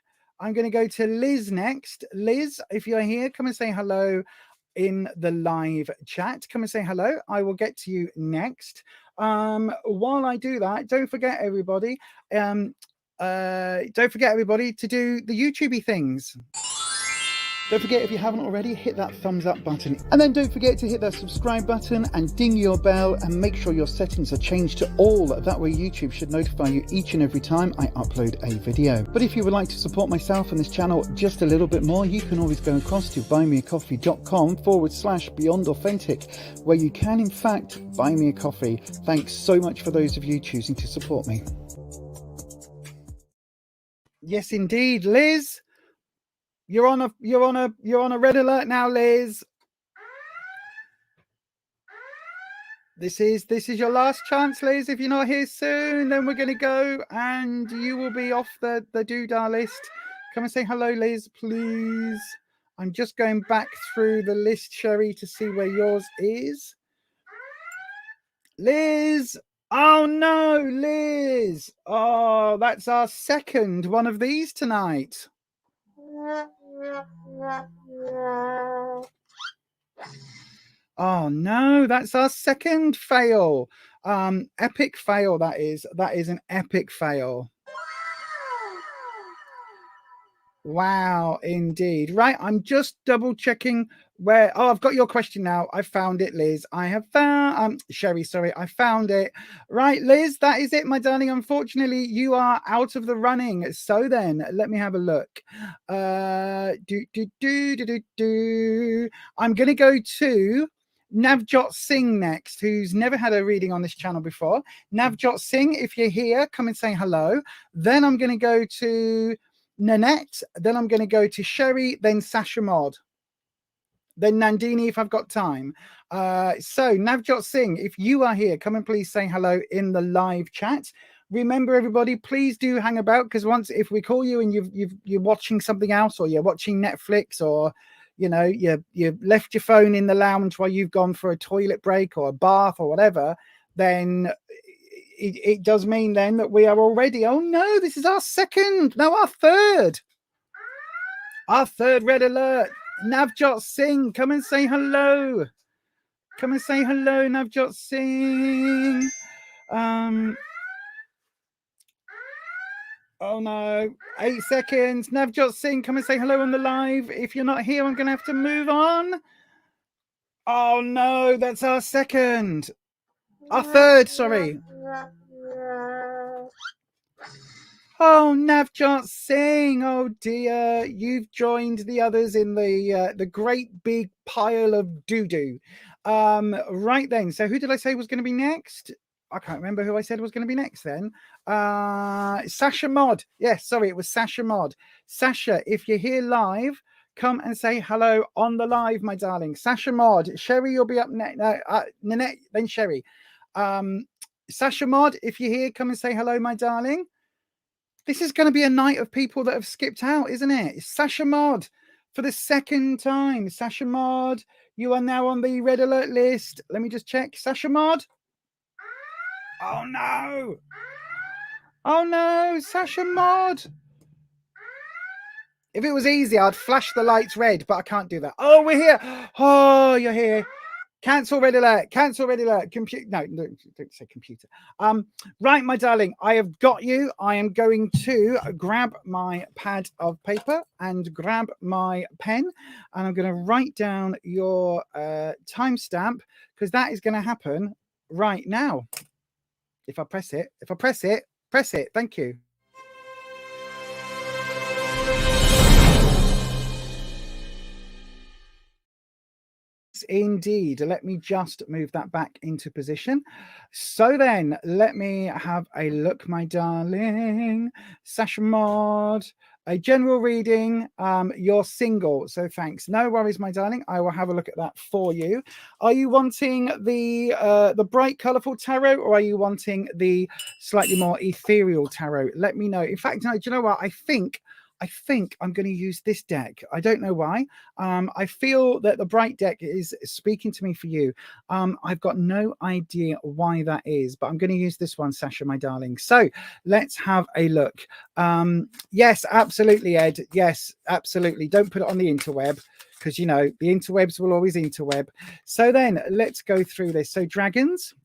A: Liz next. Liz, if you're here, come and say hello in the live chat. Come and say hello. I will get to you next. While I do that, don't forget everybody to do the YouTubey things. Don't forget, if you haven't already, hit that thumbs up button. And then don't forget to hit that subscribe button and ding your bell, and make sure your settings are changed to all. That way YouTube should notify you each and every time I upload a video. But if you would like to support myself and this channel just a little bit more, you can always go across to buymeacoffee.com/beyondauthentic, where you can in fact buy me a coffee. Thanks so much for those of you choosing to support me. Yes, indeed, Liz. You're on a red alert now, Liz. This is your last chance, Liz. If you're not here soon, then we're going to go and you will be off the doodah list. Come and say hello, Liz, please. I'm just going back through the list, Sherry, to see where yours is. Liz. Oh no, Liz. Oh, that's our second one of these tonight. Oh no, that's our second fail. Epic fail, that is an epic fail. Wow, indeed. Right, I'm just double checking where. Oh, I've got your question now. I found it, Liz. I have found Sherry, sorry, I found it. Right, Liz, that is it, my darling. Unfortunately, you are out of the running. So then let me have a look. I'm gonna go to Navjot Singh next, who's never had a reading on this channel before. Navjot Singh, if you're here, come and say hello. Then I'm gonna go to Nanette, then I'm going to go to Sherry, then Sasha Mod, then Nandini if I've got time. So Navjot Singh, if you are here, come and please say hello in the live chat. Remember, everybody, please do hang about, because if we call you and you're watching something else, or you're watching Netflix, or you know you've left your phone in the lounge while you've gone for a toilet break or a bath or whatever, then it does mean then that we are already, oh no, this is our second, no, our third red alert. Navjot Singh, come and say hello. Come and say hello, Navjot Singh. Oh no, 8 seconds. Navjot Singh, come and say hello on the live. If you're not here, I'm going to have to move on. Oh no, that's our second. Our third, sorry. Oh, Navjot Singh, oh dear, you've joined the others in the great big pile of doo-doo. Right then, so who did I say was going to be next? I can't remember who I said was going to be next then. Sasha Mod. Yes, sorry, it was Sasha Mod. Sasha, if you're here live, come and say hello on the live, my darling. Sasha Mod. Sherry, you'll be up next. Nanette, then Sherry. Sasha Mod, if you're here, come and say hello, my darling. This is going to be a night of people that have skipped out, isn't it? It's Sasha Mod for the second time. Sasha Mod, you are now on the red alert list. Let me just check. Sasha Mod. Oh no. Oh no, Sasha Mod. If it was easy, I'd flash the lights red, but I can't do that. Oh, we're here. Oh, you're here. Cancel red alert. Cancel red alert. Computer. No, don't say computer. Right, my darling, I have got you. I am going to grab my pad of paper and grab my pen, and I'm going to write down your timestamp, because that is going to happen right now. If I press it, press it. Thank you. Indeed, let me just move that back into position. So then let me have a look, my darling. Sasha Mod, a general reading. You're single, so thanks. No worries, my darling, I will have a look at that for you. Are you wanting the bright colorful tarot, or are you wanting the slightly more ethereal tarot? Let me know. In fact, no, do you know what, I think I'm going to use this deck. I don't know why. I feel that the bright deck is speaking to me for you. I've got no idea why that is, but I'm going to use this one, Sasha, my darling. So let's have a look. Yes, absolutely, Ed. Yes, absolutely. Don't put it on the interweb, because, you know, the interwebs will always interweb. So then let's go through this. So dragons.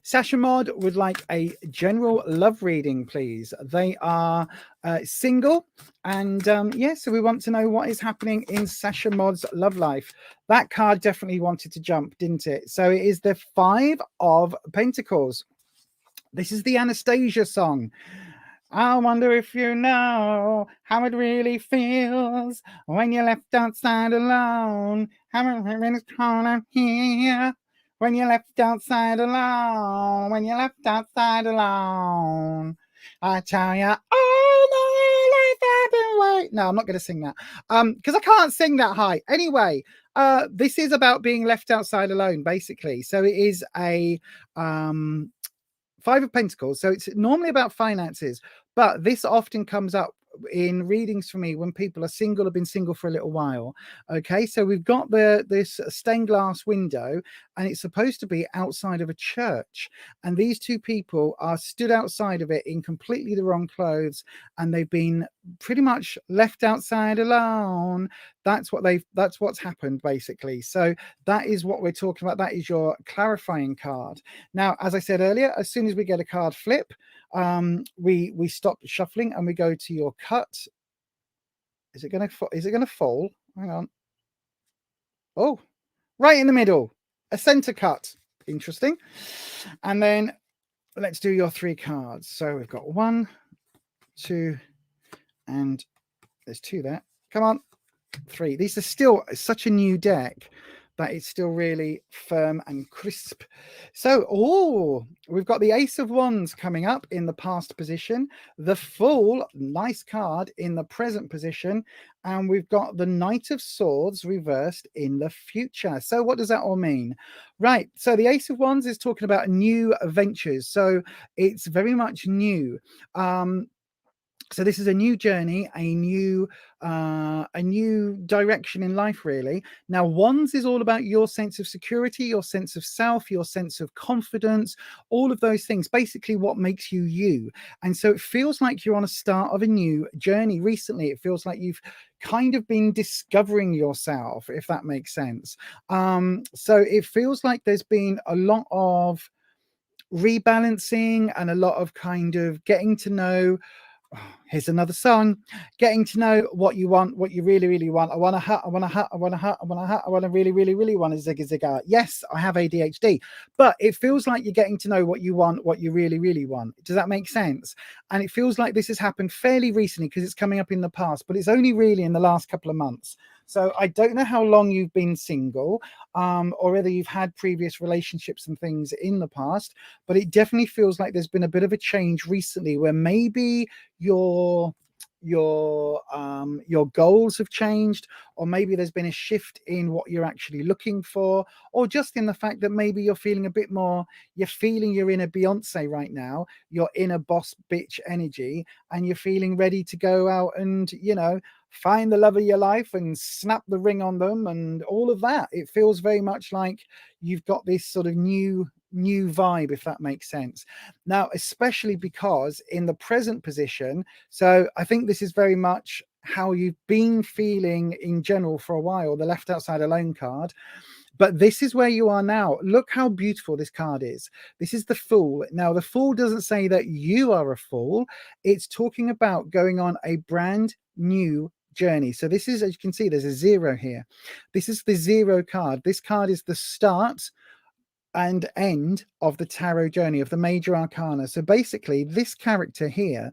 A: Sasha Mod would like a general love reading, please. They are single, and yeah, so we want to know what is happening in Sasha Mod's love life. That card definitely wanted to jump, didn't it? So it is the 5 of Pentacles. This is the Anastasia song. I wonder if you know how it really feels when you're left outside alone. How it's corner here when you're left outside alone. When you're left outside alone. I tell you, all my life I've been waiting. No, I'm not going to sing that because I can't sing that high. Anyway, this is about being left outside alone, basically. So it is a 5 of Pentacles. So it's normally about finances, but this often comes up in readings for me when people are single, have been single for a little while. Okay, so we've got this stained glass window, and it's supposed to be outside of a church, and these two people are stood outside of it in completely the wrong clothes, and they've been pretty much left outside alone. That's what's happened, basically. So that is what we're talking about. That is your clarifying card. Now, as I said earlier, as soon as we get a card flip, we stop shuffling and we go to your cut. Is it gonna fall? Hang on. Oh, right in the middle, a center cut. Interesting. And then let's do your 3 cards. So we've got 1, 2, and there's 2 there. Come on, 3. These are still such a new deck that it's still really firm and crisp. So, we've got the Ace of Wands coming up in the past position, the Fool, nice card, in the present position, and we've got the Knight of Swords reversed in the future. So what does that all mean? Right, so the Ace of Wands is talking about new ventures, so it's very much new. So this is a new journey, a new direction in life, really. Now, Wands is all about your sense of security, your sense of self, your sense of confidence, all of those things, basically what makes you you. And so it feels like you're on a start of a new journey recently. It feels like you've kind of been discovering yourself, if that makes sense. So it feels like there's been a lot of rebalancing and a lot of kind of getting to know. Here's another song. Getting to know what you want, what you really, really want. I want a hut, I want a hut, I want a hut, I want a hut, I want to really, really, really want a zigga zigga. Yes, I have ADHD, but it feels like you're getting to know what you want, what you really, really want. Does that make sense? And it feels like this has happened fairly recently because it's coming up in the past, but it's only really in the last couple of months. So I don't know how long you've been single, or whether you've had previous relationships and things in the past, but it definitely feels like there's been a bit of a change recently where maybe your goals have changed, or maybe there's been a shift in what you're actually looking for, or just in the fact that maybe you're feeling a bit more, you're feeling you're in a Beyonce right now, you're in a boss bitch energy, and you're feeling ready to go out and, you know, find the love of your life and snap the ring on them and all of that. It feels very much like you've got this sort of new vibe, if that makes sense. Now, especially because in the present position, so I think this is very much how you've been feeling in general for a while, the left outside alone card. But this is where you are now. Look how beautiful this card is. This is the Fool. Now, the Fool doesn't say that you are a fool. It's talking about going on a brand new journey. So this is, as you can see, there's a 0 here. This is the 0 card. This card is the start and end of the tarot journey, of the major arcana. So basically, this character here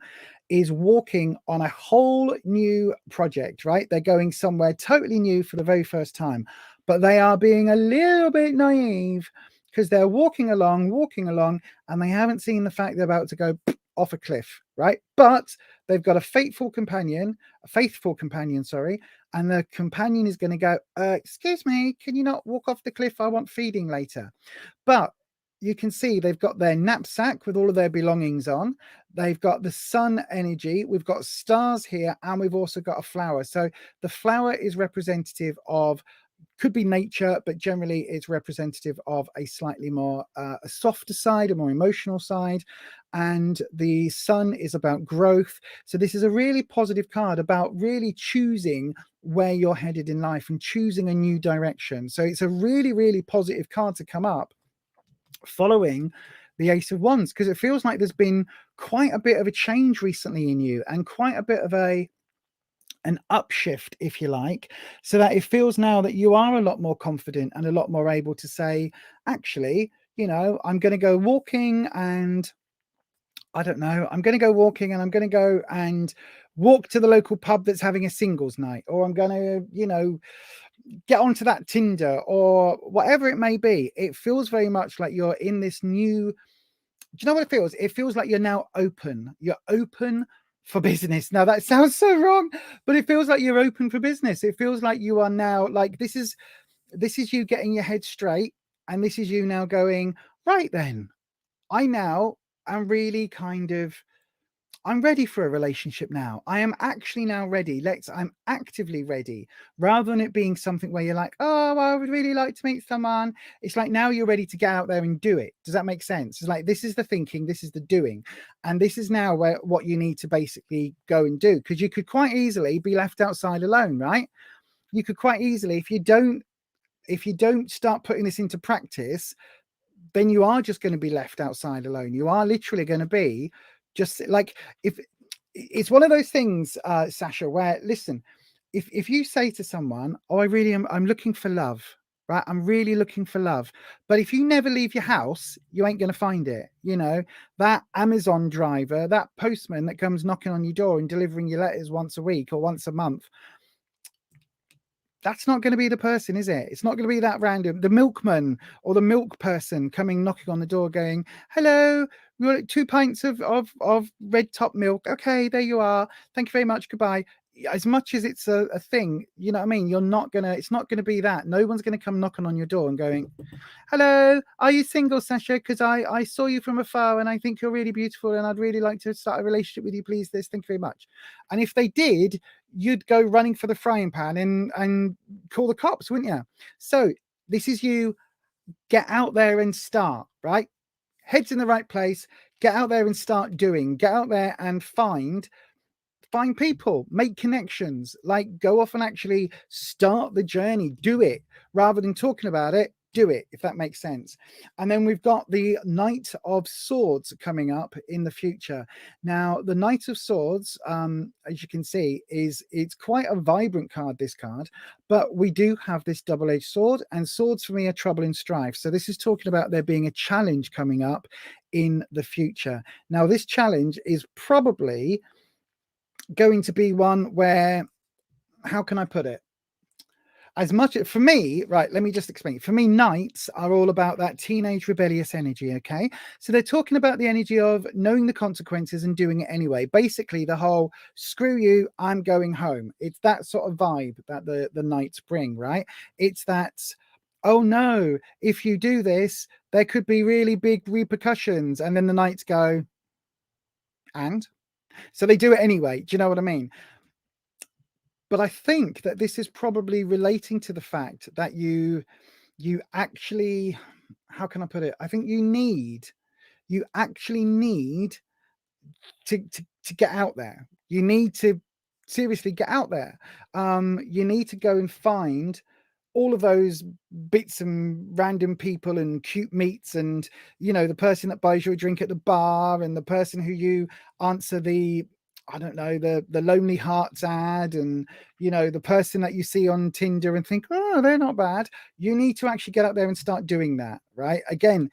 A: is walking on a whole new project, right? They're going somewhere totally new for the very first time, but they are being a little bit naive because they're walking along, and they haven't seen the fact they're about to go off a cliff, right? But they've got a faithful companion, sorry, and the companion is going to go, excuse me, can you not walk off the cliff? I want feeding later. But you can see they've got their knapsack with all of their belongings on. They've got the sun energy. We've got stars here, and we've also got a flower. So the flower is representative of, could be nature, but generally it's representative of a slightly more a softer side, a more emotional side. And the sun is about growth. So this is a really positive card about really choosing where you're headed in life and choosing a new direction. So it's a really, really positive card to come up. following the Ace of Wands, because it feels like there's been quite a bit of a change recently in you, and quite a bit of an upshift, if you like, so that it feels now that you are a lot more confident and a lot more able to say, actually, you know, I'm going to go walking, and I don't know, I'm going to go walking, and I'm going to go and walk to the local pub that's having a singles night, or I'm going to, you know, get onto that Tinder, or whatever it may be. It feels very much like you're in this new, do you know what it feels? It feels like you're now open. You're open for business. Now that sounds so wrong, but it feels like you're open for business. It feels like you are now, like, this is you getting your head straight, and this is you now going, right then, I now am really kind of, I'm ready for a relationship now. I am actually now ready. I'm actively ready, rather than it being something where you're like, oh, I would really like to meet someone. It's like, now you're ready to get out there and do it. Does that make sense? It's like, this is the thinking, this is the doing. And this is now what you need to basically go and do. Because you could quite easily be left outside alone, right? You could quite easily, if you don't start putting this into practice, then you are just going to be left outside alone. You are literally going to be just like, if it's one of those things, Sasha, where, listen, if you say to someone, oh, I really am, I'm looking for love, right? I'm really looking for love. But if you never leave your house, you ain't going to find it. You know, that Amazon driver, that postman that comes knocking on your door and delivering your letters once a week or once a month, that's not going to be the person, is it? It's not going to be that random, the milkman or the milk person coming knocking on the door going, hello, we want 2 pints of red top milk. Okay, there you are. Thank you very much. Goodbye. As much as it's a thing, you know what I mean? It's not going to be that. No one's going to come knocking on your door and going, hello, are you single, Sasha? Because I saw you from afar and I think you're really beautiful and I'd really like to start a relationship with you, please. Thank you very much. And if they did, you'd go running for the frying pan and call the cops, wouldn't you? So this is you, get out there and start, right? Head's in the right place, get out there and start doing, get out there and find people, make connections, like go off and actually start the journey, do it, rather than talking about it, do it, if that makes sense. And then we've got the Knight of Swords coming up in the future. Now, the Knight of Swords, as you can see, it's quite a vibrant card, this card, but we do have this double-edged sword, and swords for me are trouble and strife. So this is talking about there being a challenge coming up in the future. Now, this challenge is probably going to be one where, how can I put it? As much for me, right, let me just explain. For me, knights are all about that teenage rebellious energy, okay? So they're talking about the energy of knowing the consequences and doing it anyway. Basically, the whole, screw you, I'm going home. It's that sort of vibe that the knights bring, right? It's that, oh no, if you do this, there could be really big repercussions. And then the knights go, and? So they do it anyway. Do you know what I mean? But I think that this is probably relating to the fact that you actually, how can I put it? I think you actually need to get out there. You need to seriously get out there. You need to go and find all of those bits and random people and cute meets, and, you know, the person that buys you a drink at the bar, and the person who you answer the, I don't know, the Lonely Hearts ad, and, you know, the person that you see on Tinder and think, oh, they're not bad. You need to actually get out there and start doing that, right? Again,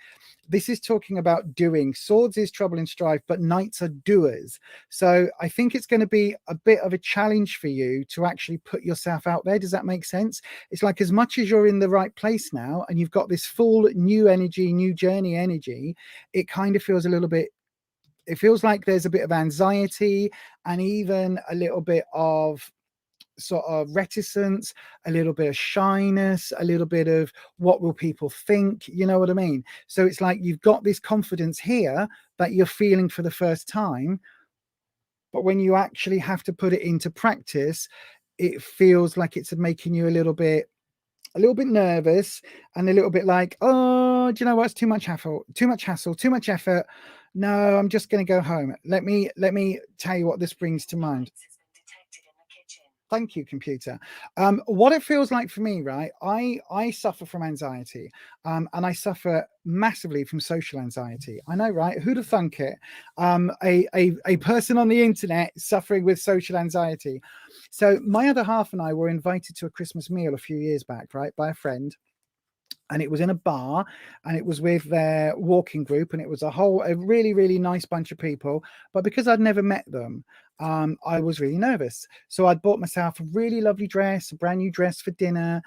A: this is talking about doing. Swords is trouble and strife, but knights are doers. So I think it's going to be a bit of a challenge for you to actually put yourself out there. Does that make sense? It's like, as much as you're in the right place now and you've got this full new energy, new journey energy, it kind of feels a little bit, it feels like there's a bit of anxiety and even a little bit of sort of reticence, a little bit of shyness, a little bit of what will people think, you know what I mean? So it's like you've got this confidence here that you're feeling for the first time, but when you actually have to put it into practice, it feels like it's making you a little bit nervous, and a little bit like, oh, do you know what, it's too much hassle, too much effort. No, I'm just going to go home. Let me tell you what this brings to mind. Thank you, computer. What it feels like for me, right? I suffer from anxiety, and I suffer massively from social anxiety. I know, right? Who'd have thunk it? A person on the internet suffering with social anxiety. So my other half and I were invited to a Christmas meal a few years back, right, by a friend. And it was in a bar, and it was with their walking group, and it was a really, really nice bunch of people. But because I'd never met them, I was really nervous. So I'd bought myself a really lovely dress, a brand new dress for dinner.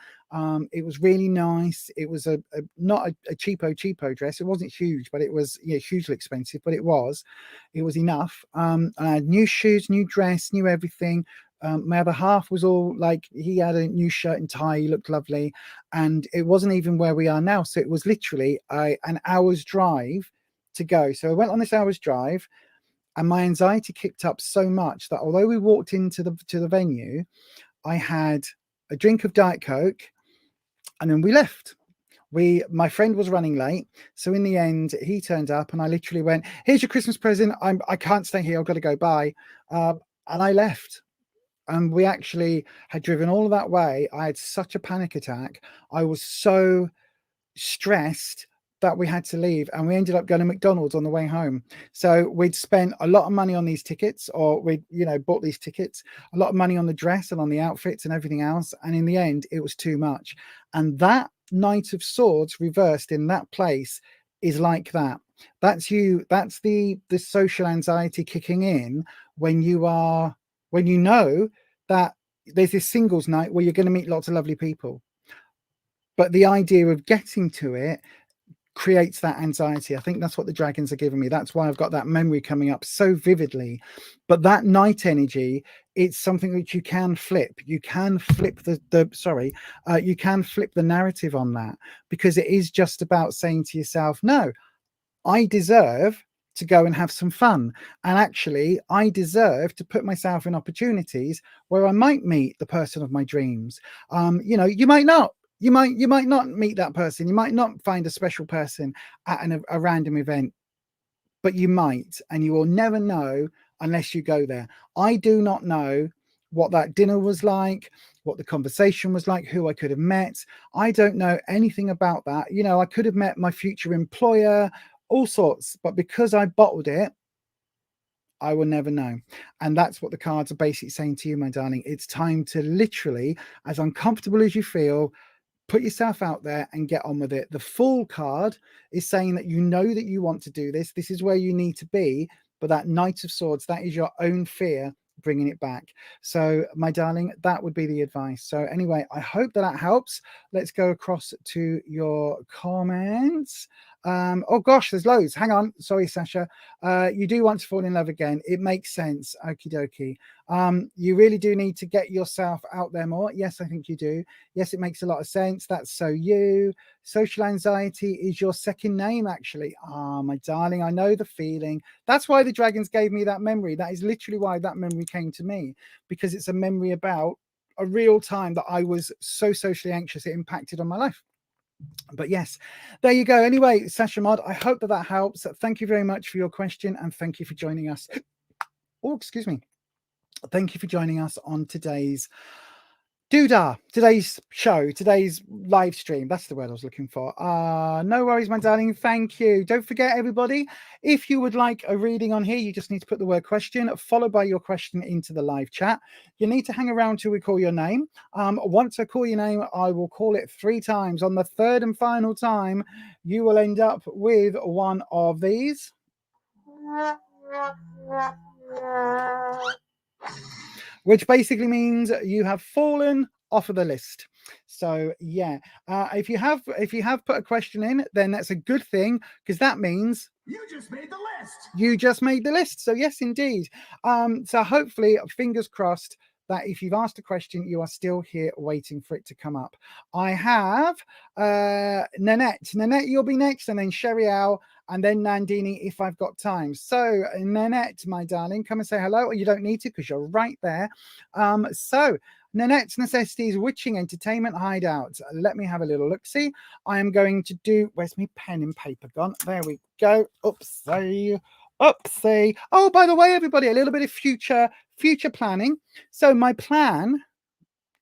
A: It was really nice. It was not a cheapo dress. It wasn't huge, but it was hugely expensive, but it was enough. I had new shoes, new dress, new everything. My other half was all like, he had a new shirt and tie, he looked lovely, and it wasn't even where we are now. So it was literally an hour's drive to go. So I went on this hour's drive, and my anxiety kicked up so much that although we walked into the venue, I had a drink of Diet Coke, and then we left. My friend was running late, so in the end he turned up, and I literally went, "Here's your Christmas present. I can't stay here. I've got to go." Bye, and I left. And we actually had driven all of that way. I had such a panic attack. I was so stressed that we had to leave, and we ended up going to McDonald's on the way home. So we'd spent a lot of money on these tickets, or we'd bought these tickets, a lot of money on the dress and on the outfits and everything else. And in the end, it was too much. And that Knight of Swords reversed in that place is like that. That's the social anxiety kicking in when you know that there's this singles night where you're going to meet lots of lovely people. But the idea of getting to it creates that anxiety. I think that's what the dragons are giving me. That's why I've got that memory coming up so vividly. But that night energy, it's something that you can flip. You can flip you can flip the narrative on that, because it is just about saying to yourself, no, I deserve to go and have some fun. And actually, I deserve to put myself in opportunities where I might meet the person of my dreams. You might not. You might not meet that person. You might not find a special person at a random event, but you might, and you will never know unless you go there. I do not know what that dinner was like, what the conversation was like, who I could have met. I don't know anything about that. I could have met my future employer, all sorts, but because I bottled it, I will never know. And that's what the cards are basically saying to you, my darling. It's time to literally, as uncomfortable as you feel, put yourself out there and get on with it. The Fool card is saying that you know that you want to do this. This is where you need to be. But that Knight of Swords, that is your own fear bringing it back. So, my darling, that would be the advice. So anyway, I hope that helps. Let's go across to your comments. Oh gosh, there's loads. Hang on. Sorry, Sasha. You do want to fall in love again. It makes sense. Okie dokie. You really do need to get yourself out there more. Yes, I think you do. Yes, it makes a lot of sense. That's so you. Social anxiety is your second name, actually. My darling, I know the feeling. That's why the dragons gave me that memory. That is literally why that memory came to me, because it's a memory about a real time that I was so socially anxious. It impacted on my life. But yes, there you go. Anyway, Sasha Mod, I hope that helps. Thank you very much for your question, and thank you for joining us. Oh, excuse me. Thank you for joining us on today's today's show, today's live stream. That's the word I was looking for. No worries, my darling. Thank you. Don't forget, everybody, if you would like a reading on here, you just need to put the word question followed by your question into the live chat. You need to hang around till we call your name. Once I call your name, I will call it 3 times. On the third and final time, you will end up with one of these, which basically means you have fallen off of the list. So yeah, if you have put a question in, then that's a good thing, because that means you just made the list. You just made the list. So yes, indeed. So hopefully, fingers crossed, that if you've asked a question, you are still here waiting for it to come up. I have Nanette. Nanette, you'll be next, and then Sherry Owl, and then Nandini if I've got time. So Nanette, my darling, come and say hello. Or you don't need to, because you're right there. So Nanette's Necessities Witching Entertainment Hideout. Let me have a little look-see. I am going to do... Where's my pen and paper gone? There we go. Oopsie. Oopsie. Oh, by the way, everybody, a little bit of future future planning. So my plan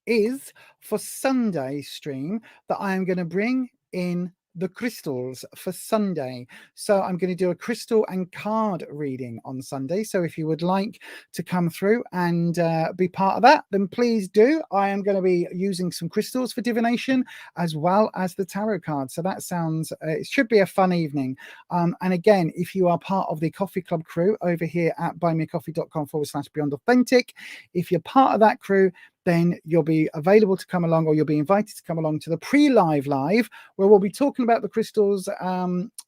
A: is for Sunday stream that I am going to bring in the crystals for Sunday. So I'm going to do a crystal and card reading on Sunday. So if you would like to come through and be part of that, then please do. I am going to be using some crystals for divination as well as the tarot cards. So that sounds, it should be a fun evening. And again, if you are part of the coffee club crew over here at buymeacoffee.com/Beyond Authentic, if you're part of that crew, then you'll be available to come along, or you'll be invited to come along to the pre-live live, where we'll be talking about the crystals,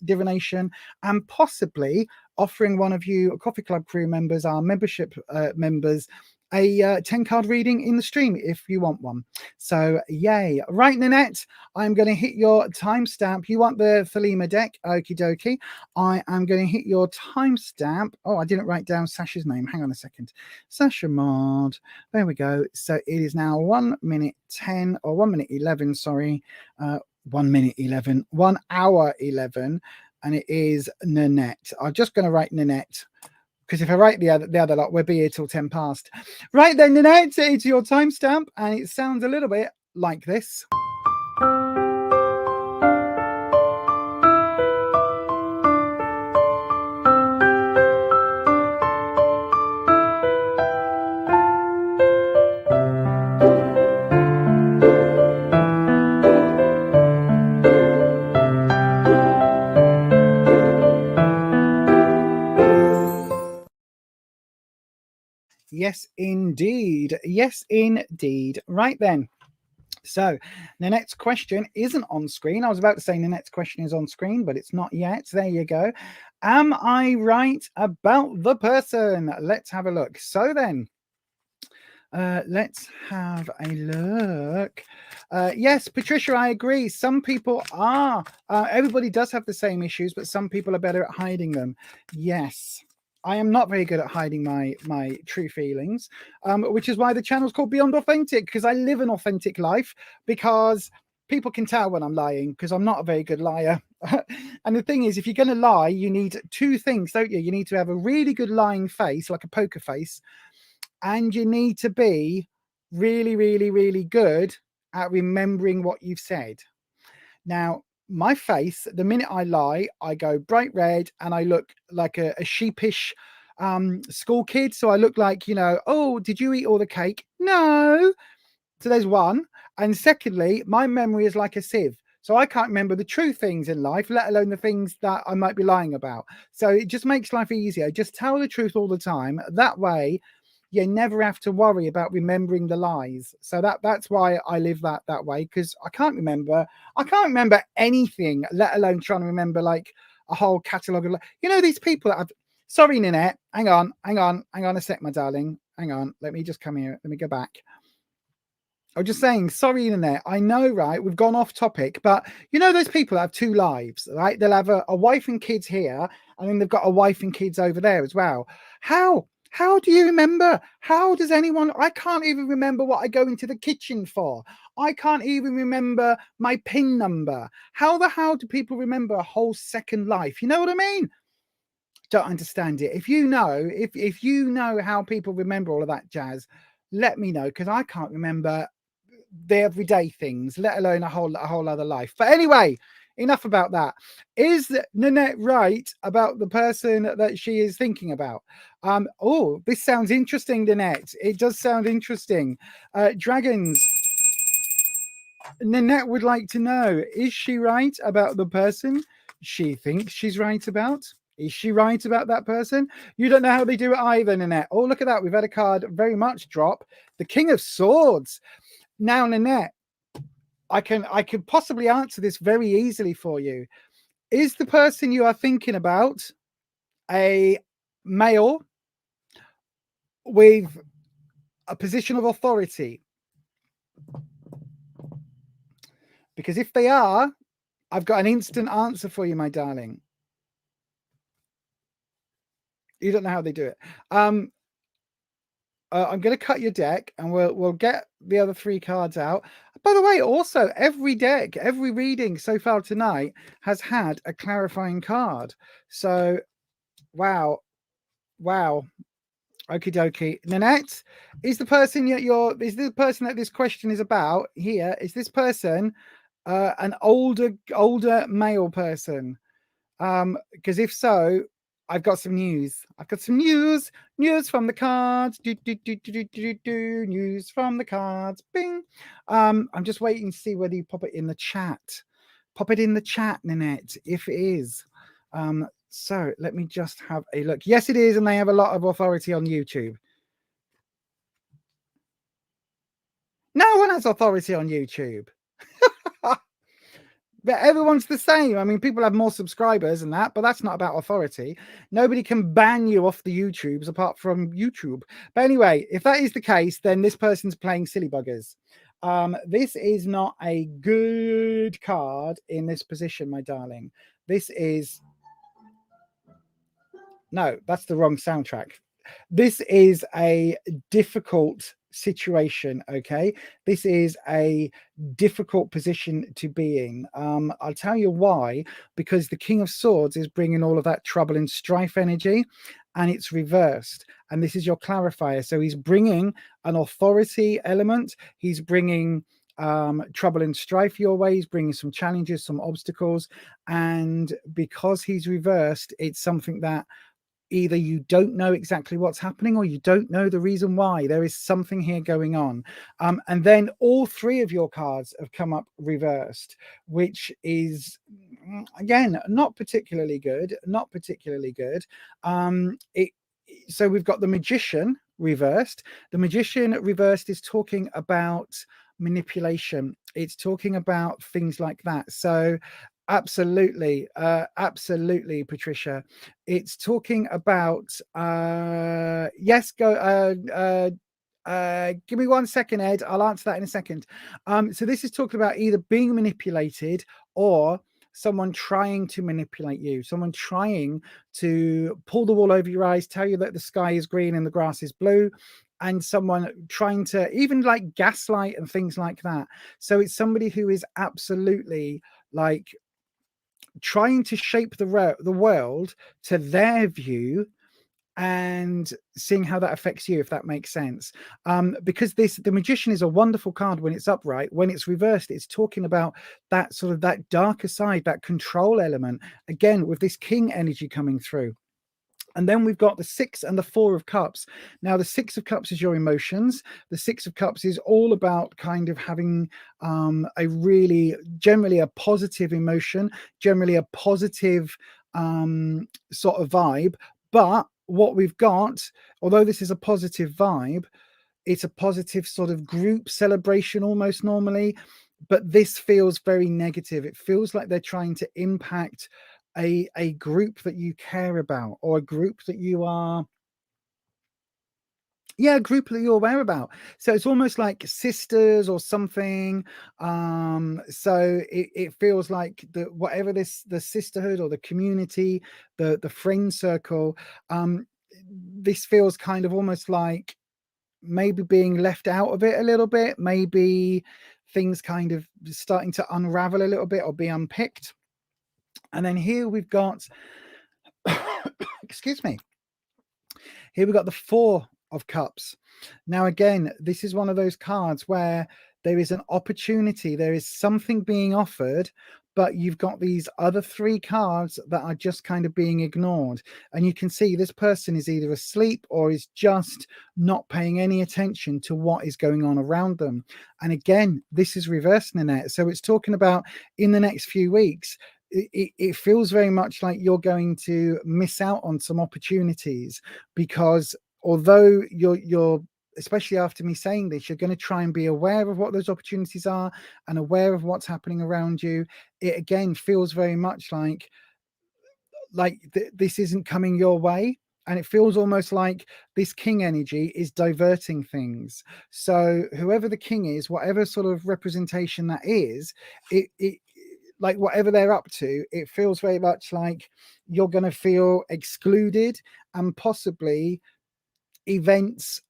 A: divination, and possibly offering one of you coffee club crew members, our membership members, a 10 card reading in the stream if you want one. So yay. Right, Nanette, I'm going to hit your timestamp. You want the Thelema deck? Okie dokie. I am going to hit your timestamp. Oh, I didn't write down Sasha's name. Hang on a second. Sasha Mod. There we go. So it is now 1 minute 10 or 1 minute 11. Sorry. 1 minute 11, 1 hour 11. And it is Nanette. I'm just going to write Nanette, because if I write the other lot, we'll be here till 10 past. Right then, Nanette, it's your timestamp, and it sounds a little bit like this. Yes, indeed. Yes, indeed. Right then. So Nanette's question isn't on screen. I was about to say Nanette's question is on screen, but it's not yet. There you go. Am I right about the person? Let's have a look. So then, let's have a look. Yes, Patricia, I agree. Some people are. Everybody does have the same issues, but some people are better at hiding them. Yes. I am not very good at hiding my true feelings, which is why the channel's called Beyond Authentic, because I live an authentic life, because people can tell when I'm lying, because I'm not a very good liar. And the thing is, if you're going to lie, you need two things, don't you? You need to have a really good lying face, like a poker face, and you need to be really, really, really good at remembering what you've said. Now, my face, the minute I lie, I go bright red and I look like a sheepish school kid. So I look like, you know, oh, did you eat all the cake? No. So there's one. And secondly, my memory is like a sieve. So I can't remember the true things in life, let alone the things that I might be lying about. So it just makes life easier. Just tell the truth all the time. That way, you never have to worry about remembering the lies. So that's why I live that way, because I can't remember anything, let alone trying to remember like a whole catalogue of, you know, these people that I've, sorry, Nanette, hang on a sec, my darling, hang on, let me just come here, let me go back. I'm just saying, sorry, Nanette, I know, right, we've gone off topic, but you know those people that have two lives, right? They'll have a wife and kids here, and then they've got a wife and kids over there as well. How do you remember? How does anyone? I can't even remember what I go into the kitchen for. I can't even remember my PIN number. How the hell do people remember a whole second life? You know what I mean? Don't understand it. If you know, if you know how people remember all of that jazz, let me know, because I can't remember the everyday things, let alone a whole other life. But anyway, enough about that. Is Nanette right about the person that she is thinking about? Oh, this sounds interesting, Nanette. It does sound interesting. Dragons, Nanette would like to know, is she right about the person she thinks she's right about? Is she right about that person? You don't know how they do it either, Nanette. Oh, look at that. We've had a card very much drop. The King of Swords. Now, Nanette, I could possibly answer this very easily for you. Is the person you are thinking about a male with a position of authority? Because if they are, I've got an instant answer for you, my darling. You don't know how they do it. I'm going to cut your deck, and we'll get the other three cards out. By the way, also, every deck, every reading so far tonight has had a clarifying card. So, wow. Okie dokie. Nanette, is the person is the person that this question is about here? Is this person an older male person? Because if so, I've got some news. I've got some news from the cards. News from the cards. Bing. I'm just waiting to see whether you pop it in the chat. Pop it in the chat, Nanette, if it is. So let me just have a look. Yes, it is, and they have a lot of authority on YouTube. No one has authority on YouTube. But everyone's the same. I mean, people have more subscribers and that, but that's not about authority. Nobody can ban you off the YouTubes apart from YouTube. But anyway, if that is the case, then this person's playing silly buggers. This is not a good card in this position, my darling. This is... No, that's the wrong soundtrack. This is a difficult situation, okay? This is a difficult position to be in. I'll tell you why. Because the King of Swords is bringing all of that trouble and strife energy, and it's reversed. And this is your clarifier. So he's bringing an authority element. He's bringing trouble and strife your way. He's bringing some challenges, some obstacles. And because he's reversed, it's something that either you don't know exactly what's happening or you don't know the reason why. There is something here going on. And then all three of your cards have come up reversed, which is, again, not particularly good. Not particularly good. So we've got the Magician reversed. The Magician reversed is talking about manipulation. It's talking about things like that. So absolutely, Patricia. It's talking about yes, go give me 1 second, Ed. I'll answer that in a second. So this is talking about either being manipulated or someone trying to manipulate you, someone trying to pull the wool over your eyes, tell you that the sky is green and the grass is blue, and someone trying to even like gaslight and things like that. So it's somebody who is absolutely like trying to shape the world to their view and seeing how that affects you, if that makes sense. Because the Magician is a wonderful card when it's upright. When it's reversed, it's talking about that sort of that darker side, that control element, again with this King energy coming through. And then we've got the 6 and the 4 of Cups. Now, the 6 of Cups is your emotions. The 6 of Cups is all about kind of having generally a positive emotion, generally a positive sort of vibe. But what we've got, although this is a positive vibe, it's a positive sort of group celebration almost normally. But this feels very negative. It feels like they're trying to impact a group that you care about, or a group that you are, a group that you're aware about. So it's almost like sisters or something. So it feels like whatever the sisterhood or the community, the friend circle, this feels kind of almost like maybe being left out of it a little bit, maybe things kind of starting to unravel a little bit or be unpicked. And then here we've got, excuse me, here we've got the 4 of Cups. Now, again, this is one of those cards where there is an opportunity, there is something being offered, but you've got these other 3 cards that are just kind of being ignored. And you can see this person is either asleep or is just not paying any attention to what is going on around them. And again, this is reversed, Nanette. So it's talking about in the next few weeks, it feels very much like you're going to miss out on some opportunities, because although you're especially after me saying this, you're going to try and be aware of what those opportunities are and aware of what's happening around you. It again feels very much like this isn't coming your way. And it feels almost like this King energy is diverting things. So whoever the King is, whatever sort of representation that is, it like whatever they're up to, it feels very much like you're going to feel excluded, and possibly events.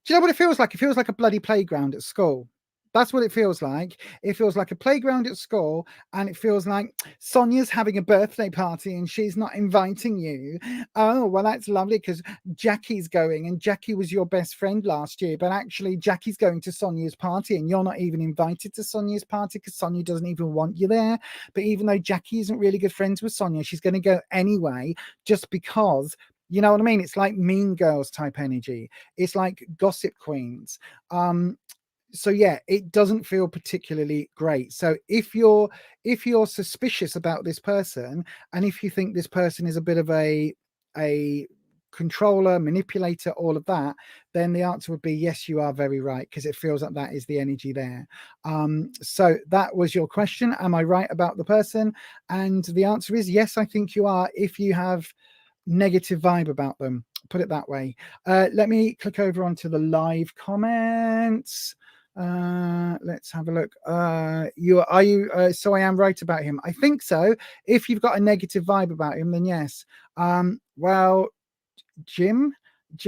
A: Do you know what it feels like? It feels like a bloody playground at school. That's what it feels like. It feels like a playground at school, and it feels like Sonia's having a birthday party and she's not inviting you. Oh, well, that's lovely because Jackie's going, and Jackie was your best friend last year, but actually Jackie's going to Sonia's party and you're not even invited to Sonia's party because Sonia doesn't even want you there. But even though Jackie isn't really good friends with Sonia, she's going to go anyway, just because, you know what I mean? It's like Mean Girls type energy. It's like Gossip Queens. So yeah, it doesn't feel particularly great. So if you're suspicious about this person, and if you think this person is a bit of a controller, manipulator, all of that, then the answer would be yes, you are very right, because it feels like that is the energy there. So that was your question. Am I right about the person? And the answer is yes, I think you are, if you have negative vibe about them, put it that way. Let me click over onto the live comments. Let's have a look. So I am right about him? I think so. If you've got a negative vibe about him, then yes. Well, Jim,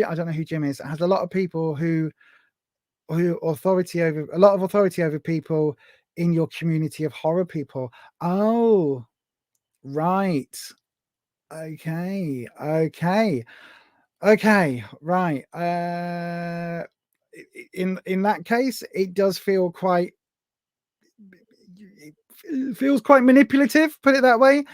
A: I don't know who Jim is, has a lot of people who authority over people in your community of horror people. Oh, right. Okay, right. In that case, it does feel quite, it feels quite manipulative, put it that way.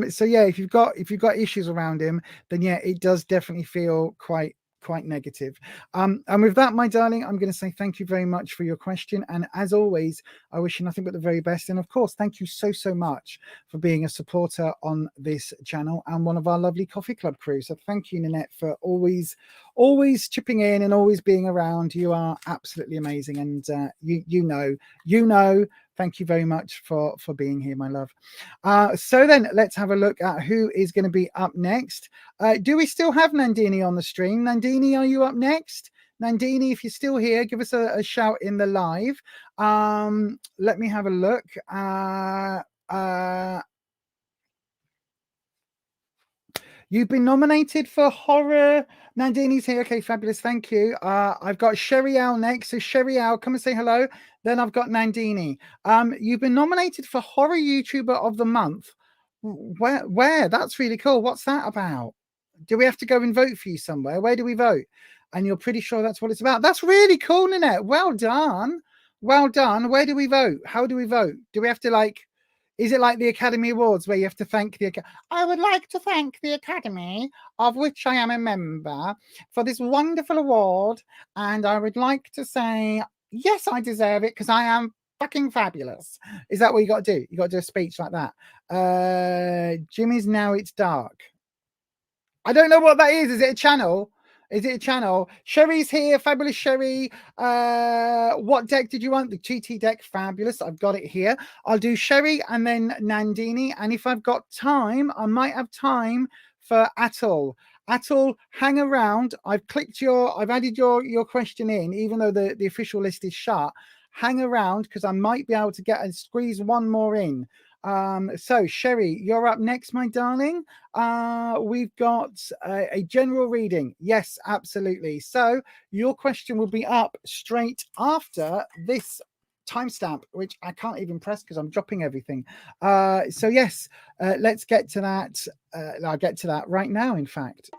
A: So yeah, if you've got issues around him, then yeah, it does definitely feel quite negative. And with that, my darling, I'm going to say thank you very much for your question, and as always, I wish you nothing but the very best. And of course, thank you so much for being a supporter on this channel and one of our lovely coffee club crew. So thank you, Nanette, for always chipping in and always being around. You are absolutely amazing, and you know thank you very much for being here, my love. So then let's have a look at who is going to be up next. Do we still have Nandini on the stream? Nandini, are you up next? Nandini, if you're still here, give us a shout in the live. Let me have a look. You've been nominated for horror. Nandini's here. Okay, fabulous. Thank you. I've got Sherry Al next. So Sherry Al, come and say hello. Then I've got Nandini. You've been nominated for Horror YouTuber of the Month. Where? That's really cool. What's that about? Do we have to go and vote for you somewhere? Where do we vote? And you're pretty sure that's what it's about. That's really cool, Nanette. Well done. Well done. Where do we vote? How do we vote? Do we have to is it like the Academy Awards where you have to thank the Academy? I would like to thank the Academy, of which I am a member, for this wonderful award. And I would like to say, yes, I deserve it because I am fucking fabulous. Is that what you got to do? You got to do a speech like that. Jimmy's Now It's Dark. I don't know what that is. Is it a channel? Is it a channel? Sherry's here. Fabulous Sherry. What deck did you want? The GT deck. Fabulous. I've got it here. I'll do Sherry and then Nandini. And if I've got time, I might have time for Atul. Atul, hang around. I've added your question in, even though the official list is shut. Hang around because I might be able to get and squeeze one more in. So Sherry, you're up next, my darling. We've got a general reading. Yes, absolutely. So your question will be up straight after this timestamp, which I can't even press because I'm dropping everything. So yes, let's get to that. I'll get to that right now, in fact.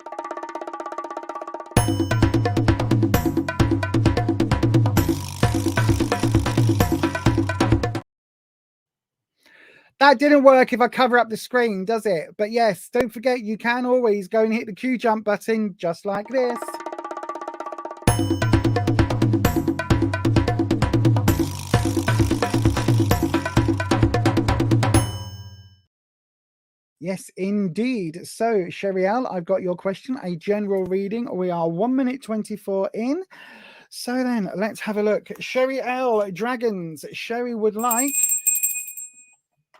A: That didn't work if I cover up the screen, does it? But yes, don't forget, you can always go and hit the QJump button just like this. Yes, indeed. So, Sheriel, I've got your question, a general reading. We are 1 minute 24 in. So then, let's have a look. Sheriel, Dragons. Sherry would like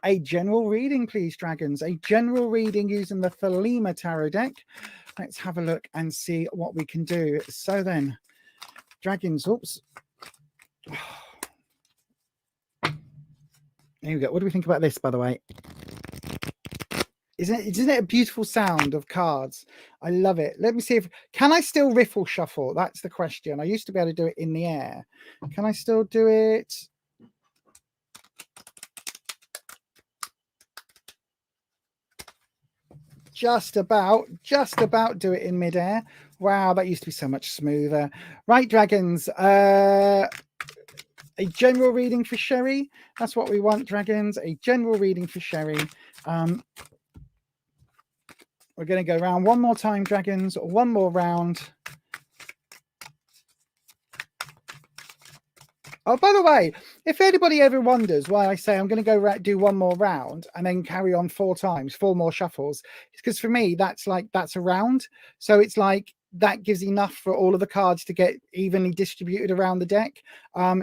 A: a general reading, please, Dragons. A general reading using the Thelema Tarot deck. Let's have a look and see what we can do. So then, Dragons, oops. Here we go. What do we think about this, by the way? Isn't it a beautiful sound of cards? I love it. Let me see if can I still riffle shuffle? That's the question. I used to be able to do it in the air. Can I still do it? Just about do it in midair. Wow, that used to be so much smoother. Right, dragons. A general reading for Sherry. That's what we want, dragons. A general reading for Sherry. We're going to go around one more time, dragons. One more round. Oh, by the way, if anybody ever wonders why I say I'm going to go do one more round and then carry on 4 times, 4 more shuffles, it's because for me, that's a round. So it's like that gives enough for all of the cards to get evenly distributed around the deck.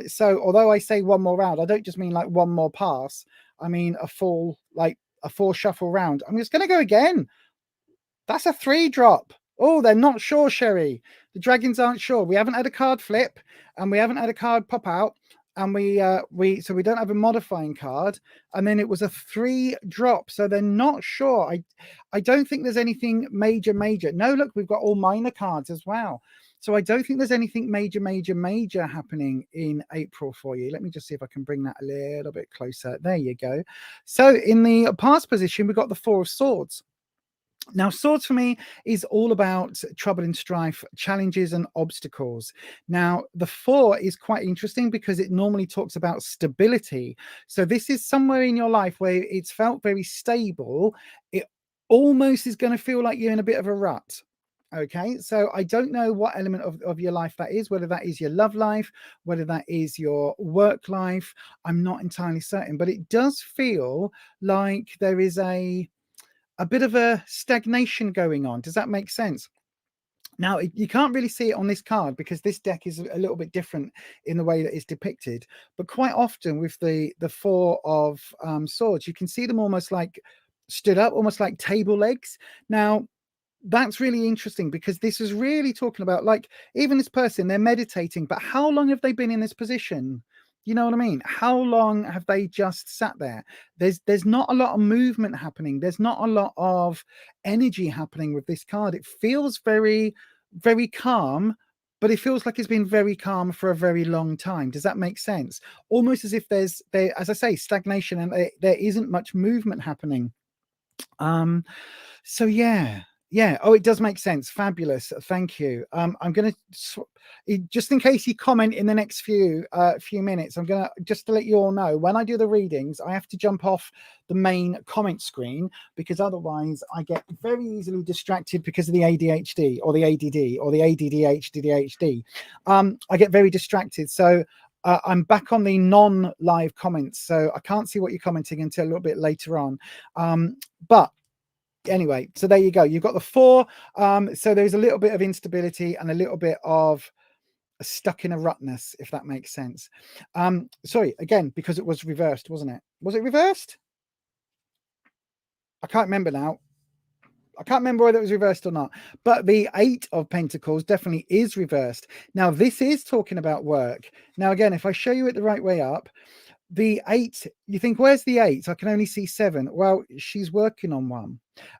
A: So although I say one more round, I don't just mean like one more pass. I mean a full, like a 4 shuffle round. I'm just going to go again. That's a 3 drop. Oh, they're not sure, Sherry. The dragons aren't sure. We haven't had a card flip, and we haven't had a card pop out, and we don't have a modifying card. And then it was a 3 drop, so they're not sure. I don't think there's anything major. No, look, we've got all minor cards as well. So I don't think there's anything major happening in April for you. Let me just see if I can bring that a little bit closer. There you go. So in the pass position, we've got the 4 of Swords. Now, swords for me is all about trouble and strife, challenges and obstacles. Now, the 4 is quite interesting because it normally talks about stability. So this is somewhere in your life where it's felt very stable. It almost is going to feel like you're in a bit of a rut. Okay, so I don't know what element of your life that is, whether that is your love life, whether that is your work life. I'm not entirely certain, but it does feel like there is a bit of a stagnation going on. Does that make sense? Now, you can't really see it on this card because this deck is a little bit different in the way that it's depicted. But quite often with the 4 of Swords, you can see them almost like stood up, almost like table legs. Now, that's really interesting because this is really talking about, like, even this person, they're meditating, but how long have they been in this position? You know what I mean? How long have they just sat there? There's not a lot of movement happening. There's not a lot of energy happening with this card. It feels very, very calm, but it feels like it's been very calm for a very long time. Does that make sense? Almost as if there's, as I say, stagnation and there isn't much movement happening. So yeah. Oh, it does make sense. Fabulous. Thank you. I'm going to, just in case you comment in the next few minutes, I'm going to, just to let you all know, when I do the readings, I have to jump off the main comment screen because otherwise I get very easily distracted because of the ADHD or the ADD or the ADDHD. I get very distracted. So I'm back on the non-live comments. So I can't see what you're commenting until a little bit later on. But anyway, so there you go. You've got the 4. So there's a little bit of instability and a little bit of stuck in a rutness, if that makes sense. Sorry, again, because it was reversed, wasn't it? Was it reversed? I can't remember now. I can't remember whether it was reversed or not, but the 8 of Pentacles definitely is reversed. Now, this is talking about work. Now, again, if I show you it the right way up, the 8, you think, where's the 8? I can only see 7. Well, she's working on one.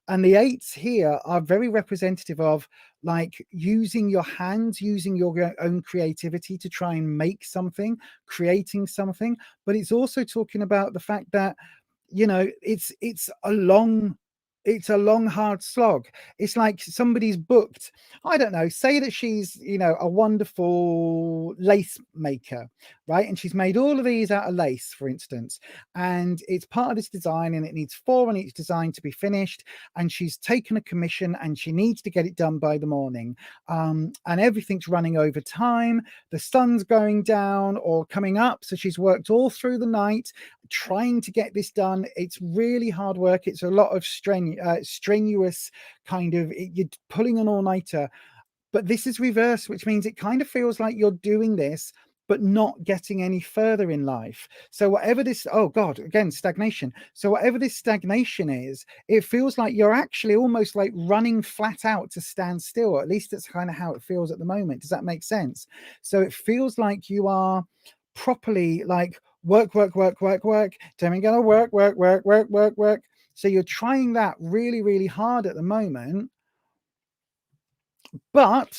A: And the 8s here are very representative of, like, using your hands, using your own creativity to try and make something, creating something. But it's also talking about the fact that, you know, it's a long, hard slog. It's like somebody's booked, I don't know, say that she's, you know, a wonderful lace maker, right? And she's made all of these out of lace, for instance, and it's part of this design and it needs 4 on each design to be finished. And she's taken a commission and she needs to get it done by the morning. And everything's running over time. The sun's going down or coming up. So she's worked all through the night trying to get this done. It's really hard work. It's a lot of strenuous kind of, you're pulling an all-nighter. But this is reverse, which means it kind of feels like you're doing this but not getting any further in life. So whatever this, oh God, again, stagnation. So whatever this stagnation is, it feels like you're actually almost like running flat out to stand still. At least that's kind of how it feels at the moment. Does that make sense? So it feels like you are properly like work. Then we're gonna work. So you're trying that really, really hard at the moment, but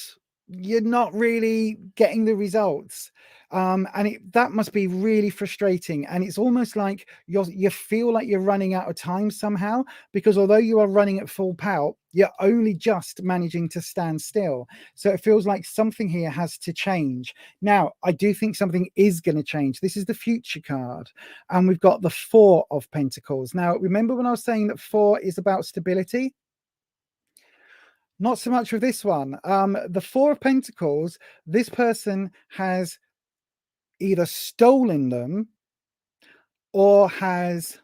A: you're not really getting the results. And that must be really frustrating. And it's almost like you feel like you're running out of time somehow, because although you are running at full pout, you're only just managing to stand still. So it feels like something here has to change. Now, I do think something is going to change. This is the future card, and we've got the 4 of Pentacles. Now, remember when I was saying that 4 is about stability? Not so much with this one. The 4 of Pentacles, this person has either stolen them or has,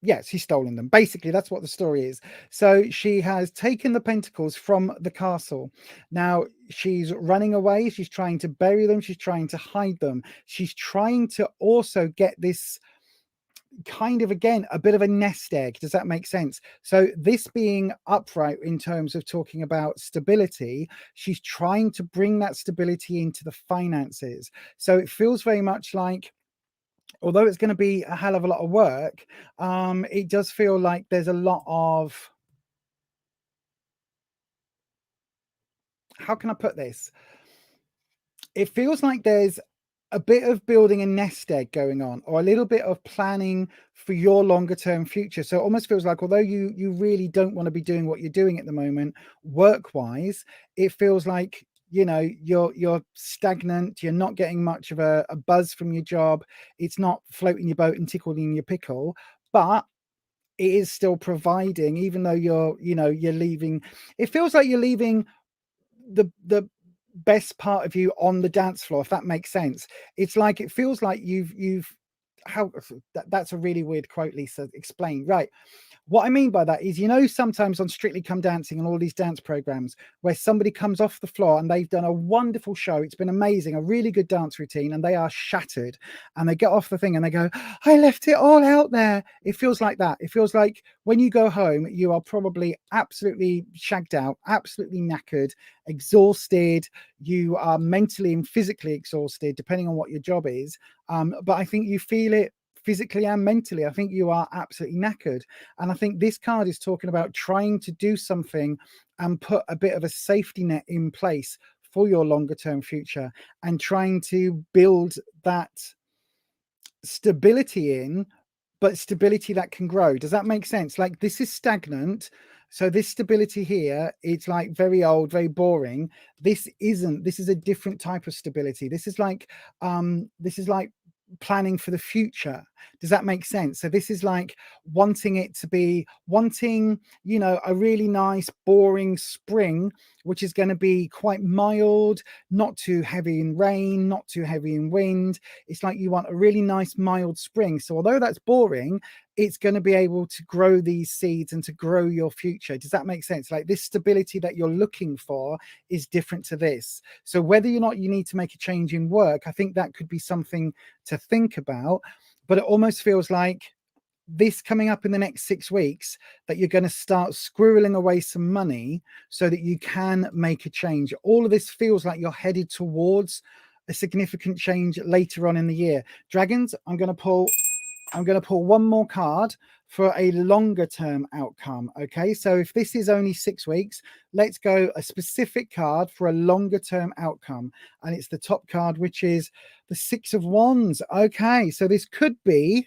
A: yes, he's stolen them. Basically, that's what the story is. So she has taken the pentacles from the castle. Now she's running away. She's trying to bury them. She's trying to hide them. She's trying to also get this kind of, again, a bit of a nest egg. Does that make sense? So this being upright in terms of talking about stability, she's trying to bring that stability into the finances. So it feels very much like, although it's going to be a hell of a lot of work, it does feel like there's a lot of, how can I put this? It feels like there's a bit of building a nest egg going on, or a little bit of planning for your longer term future. So it almost feels like, although you really don't want to be doing what you're doing at the moment work wise, it feels like, you know, you're stagnant. You're not getting much of a buzz from your job. It's not floating your boat and tickling your pickle, but it is still providing, even though you're leaving. It feels like you're leaving the best part of you on the dance floor, if that makes sense. It's like, it feels like you've how that's a really weird quote, Lisa. Explain. Right. What I mean by that is, you know, sometimes on Strictly Come Dancing and all these dance programs where somebody comes off the floor and they've done a wonderful show, it's been amazing, a really good dance routine, and they are shattered, and they get off the thing and they go, I left it all out there. It feels like that. It feels like when you go home, you are probably absolutely shagged out, absolutely knackered, exhausted. You are mentally and physically exhausted, depending on what your job is. But I think you feel it physically and mentally. I think you are absolutely knackered. And I think this card is talking about trying to do something and put a bit of a safety net in place for your longer term future, and trying to build that stability in, but stability that can grow. Does that make sense? Like, this is stagnant. So this stability here, it's like very old, very boring. This isn't. This is a different type of stability. This is like planning for the future. Does that make sense? So this is like wanting, you know, a really nice boring spring, which is going to be quite mild, not too heavy in rain, not too heavy in wind. It's like you want a really nice mild spring. So although that's boring, it's going to be able to grow these seeds and to grow your future. Does that make sense? Like, this stability that you're looking for is different to this. So whether or not you need to make a change in work, I think that could be something to think about. But it almost feels like this coming up in the next 6 weeks, that you're going to start squirreling away some money so that you can make a change. All of this feels like you're headed towards a significant change later on in the year. Dragons, I'm going to pull one more card for a longer term outcome. Okay, so if this is only 6 weeks, let's go a specific card for a longer term outcome. And it's the top card, which is the 6 of Wands. Okay, so this could be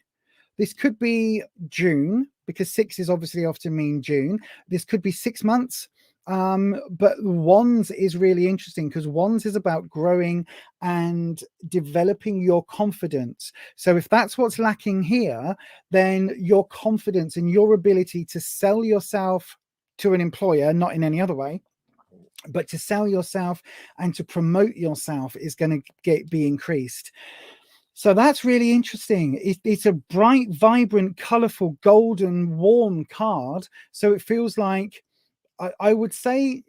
A: June, because 6 is obviously often mean June. This could be 6 months. But Wands is really interesting, because Wands is about growing and developing your confidence. So if that's what's lacking here, then your confidence and your ability to sell yourself to an employer, not in any other way, but to sell yourself and to promote yourself, is going to be increased. So that's really interesting. It's a bright, vibrant, colorful, golden, warm card. So it feels like, I would say,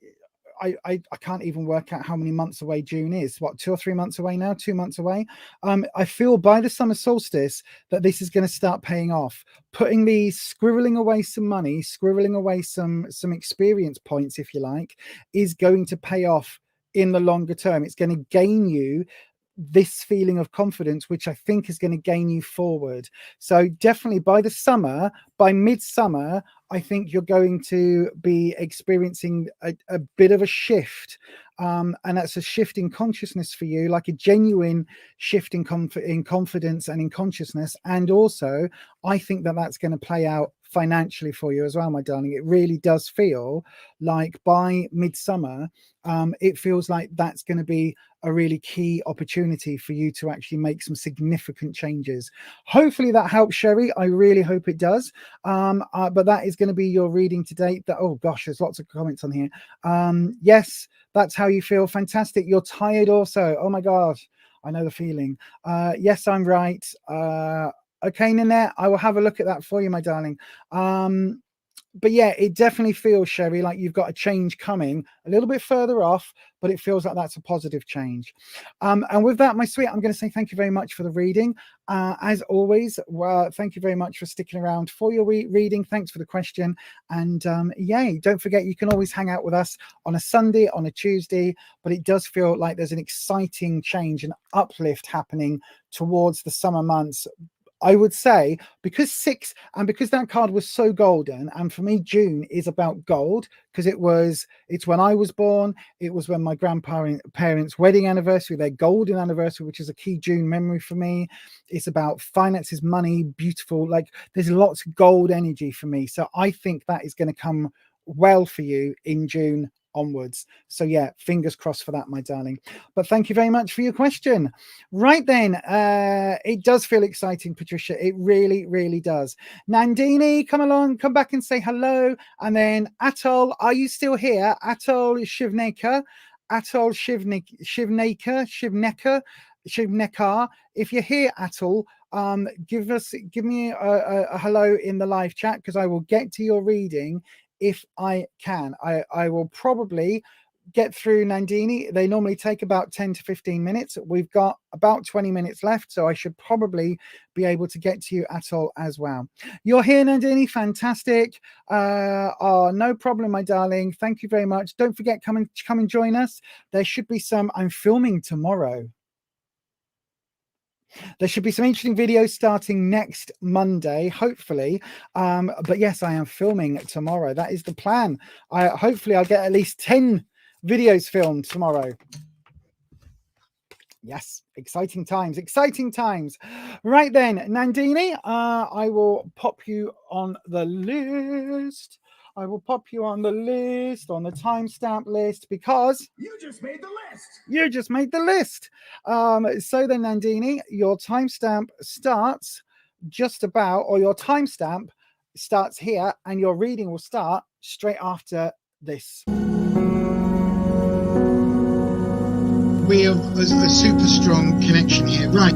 A: I can't even work out how many months away June is. What, 2 or 3 months away now? 2 months away. I feel by the summer solstice that this is going to start paying off. Putting these, squirreling away some money, squirreling away some experience points, if you like, is going to pay off in the longer term. It's going to gain you this feeling of confidence, which I think is going to gain you forward. So definitely by the summer, by midsummer, I think you're going to be experiencing a bit of a shift. And that's a shift in consciousness for you, like a genuine shift in confidence and in consciousness. And also, I think that that's going to play out financially for you as well, my darling. It really does feel like by midsummer, it feels like that's going to be a really key opportunity for you to actually make some significant changes. Hopefully that helps, Sherry. I really hope it does. But that is going to be your reading today. Oh gosh, there's lots of comments on here. Yes, that's how you feel. Fantastic. You're tired also. Oh my God, I know the feeling. Yes, I'm right. Okay, Nanette, I will have a look at that for you, my darling. But yeah, it definitely feels, Sherry, like you've got a change coming a little bit further off, but it feels like that's a positive change. And with that, my sweet, I'm going to say thank you very much for the reading. As always, thank you very much for sticking around for your reading. Thanks for the question. And yay, don't forget, you can always hang out with us on a Sunday, on a Tuesday, but it does feel like there's an exciting change, an uplift happening towards the summer months. I would say because that card was so golden, and for me June is about gold because it's when I was born, it was when my grandparents' wedding anniversary, their golden anniversary, which is a key June memory for me. It's about finances, money, beautiful, like there's lots of gold energy for me. So I think that is going to come well for you in June onwards. So yeah, fingers crossed for that, my darling. But thank you very much for your question. Right then, it does feel exciting, Patricia. It really, really does. Nandini, come along, come back and say hello. And then Atol, are you still here? Atol Shivneka, Shivneka. If you're here, Atol, give me a hello in the live chat because I will get to your reading if I can. I will probably get through Nandini. They normally take about 10 to 15 minutes. We've got about 20 minutes left, so I should probably be able to get to you at all as well. You're here, Nandini. Fantastic. No problem, my darling. Thank you very much. Don't forget, come and join us. There should be I'm filming tomorrow. There should be some interesting videos starting next Monday, hopefully. But yes, I am filming tomorrow. That is the plan. Hopefully I'll get at least 10 videos filmed tomorrow. Yes, exciting times, exciting times. Right then, Nandini, I will pop you on the list. I will pop you on the list, on the timestamp list, because
D: you just made the list.
A: You just made the list. So then, Nandini, your timestamp starts just about, or your timestamp starts here, and your reading will start straight after this.
C: We have a super strong connection here, right?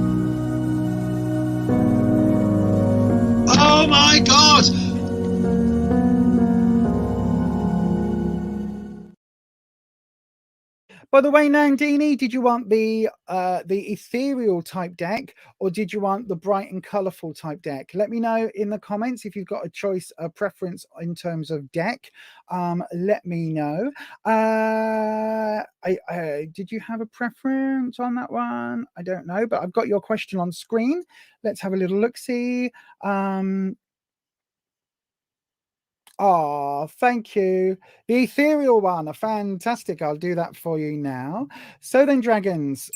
C: Oh my God!
A: By the way, Nandini, did you want the ethereal type deck, or did you want the bright and colourful type deck? Let me know in the comments if you've got a choice, a preference in terms of deck. Let me know. Did you have a preference on that one? I don't know, but I've got your question on screen. Let's have a little look-see. Oh, thank you. The ethereal one, fantastic. I'll do that for you now. So then, dragons.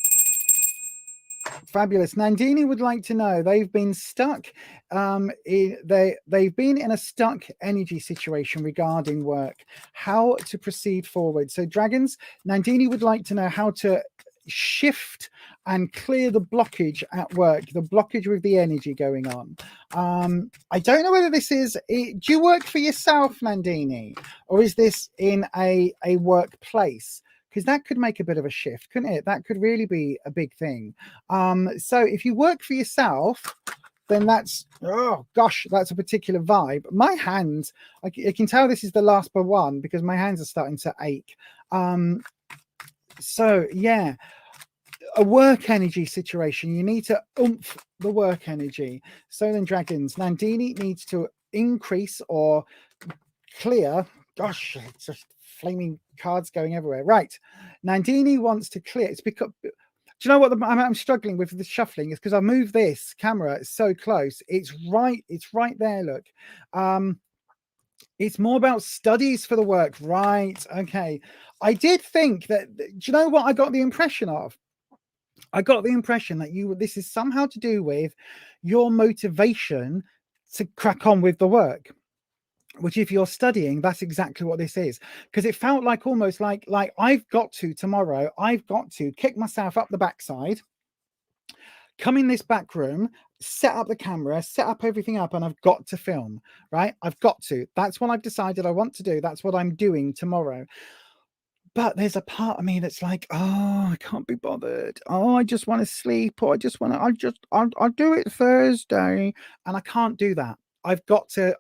A: Fabulous. Nandini would like to know, they've been stuck. They've been in a stuck energy situation regarding work, how to proceed forward. So dragons, Nandini would like to know how to shift and clear the blockage at work, the blockage with the energy going on. I don't know whether this is, do you work for yourself, Nandini, or is this in a workplace? Because that could make a bit of a shift, couldn't it? That could really be a big thing. So if you work for yourself, then that's, oh gosh, that's a particular vibe. My hands, I can tell this is the last but one because my hands are starting to ache. So yeah, a work energy situation. You need to oomph the work energy. So then, dragons, Nandini needs to increase or clear. Gosh, it's just flaming cards going everywhere. Right, Nandini wants to clear. It's because Do you know what I'm struggling with the shuffling is because I moved this camera so close. It's right there. Look, it's more about studies for the work, right? Okay, I did think that. Do you know what I got the impression of? I got the impression that this is somehow to do with your motivation to crack on with the work. Which, if you're studying, that's exactly what this is. Because it felt like almost like I've got to kick myself up the backside, come in this back room, set up the camera, set up everything up, and I've got to film, right? I've got to. That's what I've decided I want to do. That's what I'm doing tomorrow. But there's a part of me that's like, oh, I can't be bothered. Oh, I just want to sleep, or I'll do it Thursday, and I can't do that. I've got to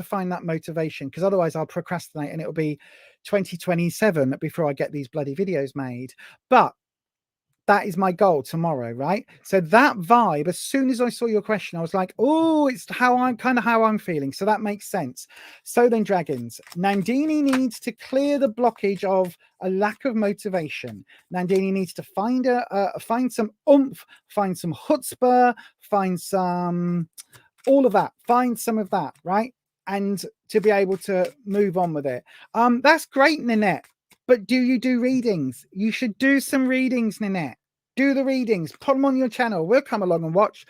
A: find that motivation, because otherwise I'll procrastinate and it'll be 2027 before I get these bloody videos made. But that is my goal tomorrow, right? So that vibe, as soon as I saw your question, I was like, oh, it's how I'm feeling. So that makes sense. So then, dragons, Nandini needs to clear the blockage of a lack of motivation. Nandini needs to find some oomph, find some chutzpah, find some all of that, find some of that, right? And to be able to move on with it. That's great, Nanette. But do you do readings? You should do some readings, Nanette. Do the readings. Put them on your channel. We'll come along and watch.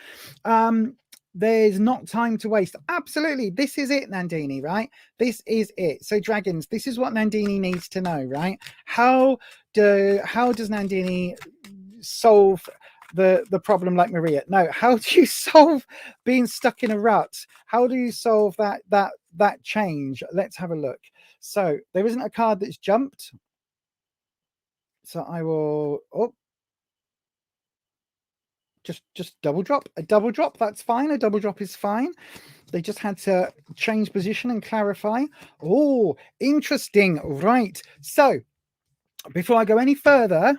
A: There's not time to waste. Absolutely. This is it, Nandini, right? This is it. So, dragons, this is what Nandini needs to know, right? How does Nandini solve the problem like Maria? No, how do you solve being stuck in a rut? How do you solve that change? Let's have a look. So there isn't a card that's jumped. So I will just double drop. A double drop, that's fine. A double drop is fine. They just had to change position and clarify. Oh, interesting. Right. So before I go any further,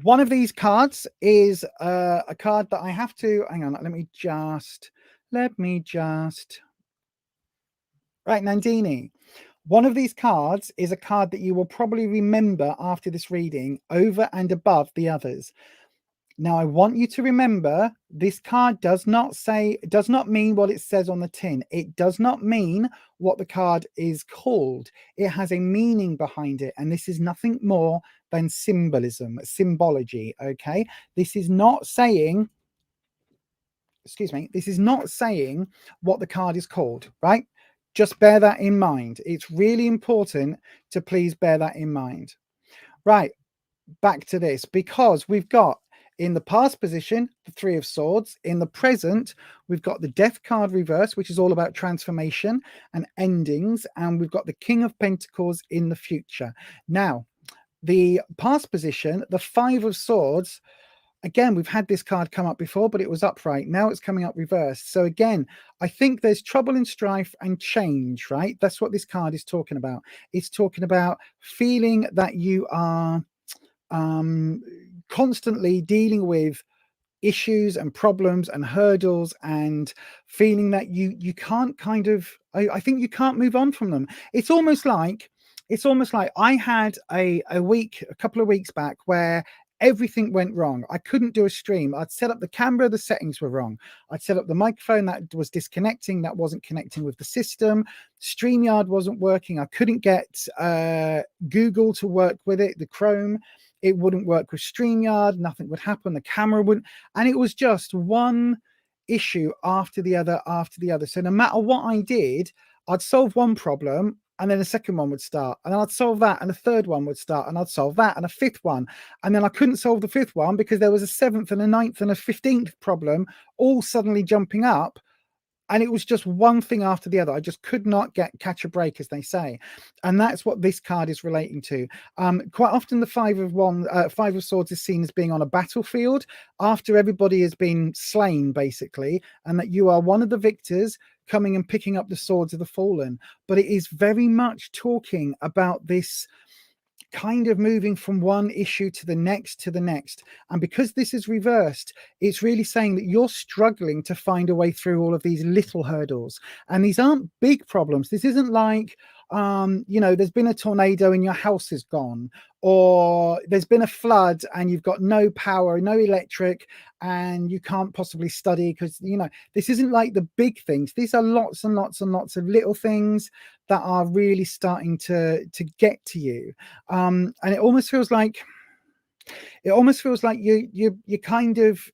A: one of these cards is a card that I have to, hang on, let me just, right, Nandini. One of these cards is a card that you will probably remember after this reading over and above the others. Now, I want you to remember this card does not mean what it says on the tin. It does not mean what the card is called. It has a meaning behind it. And this is nothing more than symbology. Okay. This is not saying, this is not saying what the card is called, right? Just bear that in mind. It's really important to please bear that in mind. Right. Back to this, because we've got in the past position, the Three of Swords. In the present, we've got the Death card reverse, which is all about transformation and endings. And we've got the King of Pentacles in the future. Now, the past position, the Five of Swords, again, we've had this card come up before, but it was upright. Now it's coming up reversed. So again, I think there's trouble and strife and change, right? That's what this card is talking about. It's talking about feeling that you are constantly dealing with issues and problems and hurdles, and feeling that you can't I think you can't move on from them. It's almost like I had a couple of weeks back where everything went wrong. I couldn't do a stream. I'd set up the camera, the settings were wrong. I'd set up the microphone, that was disconnecting, that wasn't connecting with the system. StreamYard wasn't working. I couldn't get Google to work with it, the Chrome. It wouldn't work with StreamYard. Nothing would happen. The camera wouldn't. And it was just one issue after the other. So no matter what I did, I'd solve one problem, and then a second one would start, and then I'd solve that, and a third one would start, and I'd solve that, and a fifth one. And then I couldn't solve the fifth one because there was a seventh and a ninth and a 15th problem all suddenly jumping up. And it was just one thing after the other. I just could not catch a break, as they say. And that's what this card is relating to. Quite often the Five of Swords is seen as being on a battlefield after everybody has been slain, basically, and that you are one of the victors coming and picking up the swords of the fallen. But it is very much talking about this kind of moving from one issue to the next. And because this is reversed, it's really saying that you're struggling to find a way through all of these little hurdles. And these aren't big problems. This isn't like, you know, there's been a tornado and your house is gone, or there's been a flood and you've got no power, no electric, and you can't possibly study because, you know, this isn't like the big things. These are lots and lots and lots of little things that are really starting to get to you. And it almost feels like you kind of,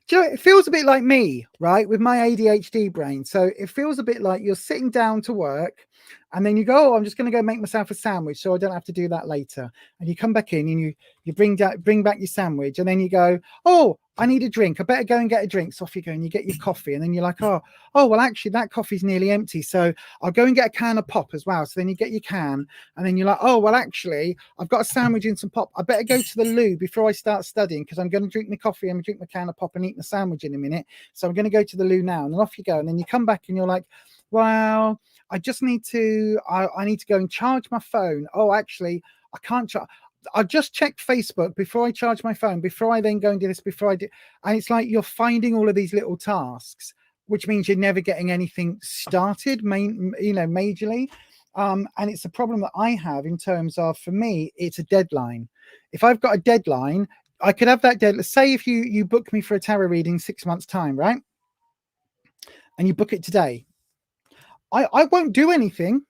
A: do you know, it feels a bit like me, right, with my ADHD brain. So it feels a bit like you're sitting down to work and then you go, oh, I'm just going to go make myself a sandwich so I don't have to do that later. And you come back in and you bring back your sandwich, and then you go, oh, I need a drink. I better go and get a drink. So off you go and you get your coffee, and then you're like, oh, well, actually that coffee's nearly empty, so I'll go and get a can of pop as well. So then you get your can, and then you're like, oh, well, actually I've got a sandwich and some pop. I better go to the loo before I start studying because I'm going to drink my coffee and drink my can of pop and eat my sandwich in a minute. So I'm going to go to the loo now. And then off you go. And then you come back and you're like, well, I just need to, I need to go and charge my phone. Oh, actually, I can't charge. I'll just check Facebook before I charge my phone, before I then go and do this, before I do. And it's like you're finding all of these little tasks, which means you're never getting anything started, majorly. And it's a problem that I have in terms of, for me, it's a deadline. If I've got a deadline, I could have that deadline. Say if you book me for a tarot reading 6 months' time, right? And you book it today. I won't do anything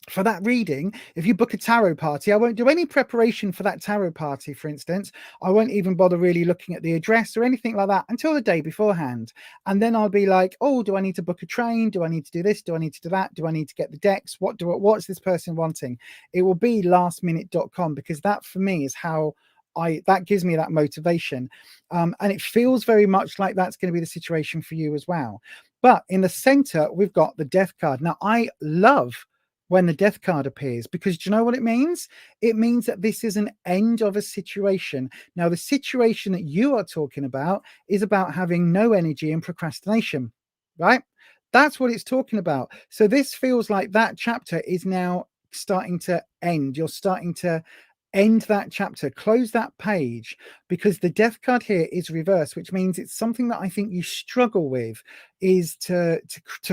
A: for that reading. If you book a tarot party, I won't do any preparation for that tarot party, for instance. I won't even bother really looking at the address or anything like that until the day beforehand. And then I'll be like, oh, do I need to book a train? Do I need to do this? Do I need to do that? Do I need to get the decks? What's this person wanting? It will be lastminute.com, because that for me is how that gives me that motivation. And it feels very much like that's going to be the situation for you as well. But in the center, we've got the death card. Now, I love when the death card appears, because do you know what it means? It means that this is an end of a situation. Now, the situation that you are talking about is about having no energy and procrastination, right? That's what it's talking about. So this feels like that chapter is now starting to end. You're starting to end that chapter, close that page, because the death card here is reversed, which means it's something that I think you struggle with, is to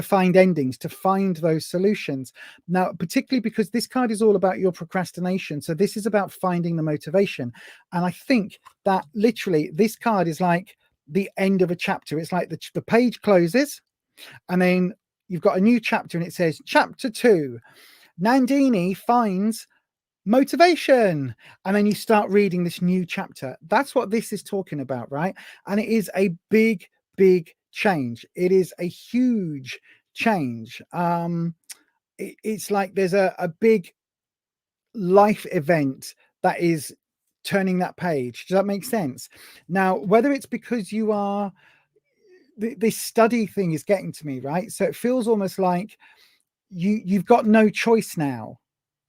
A: find endings, to find those solutions. Now, particularly because this card is all about your procrastination. So this is about finding the motivation. And I think that literally this card is like the end of a chapter. It's like the page closes and then you've got a new chapter and it says chapter 2, Nandini finds motivation, and then you start reading this new chapter. That's what this is talking about, right? And it is a big change. It is a huge change. It's like there's a big life event that is turning that page. Does that make sense? Now, whether it's because you are this study thing is getting to me, right? So it feels almost like you've got no choice now.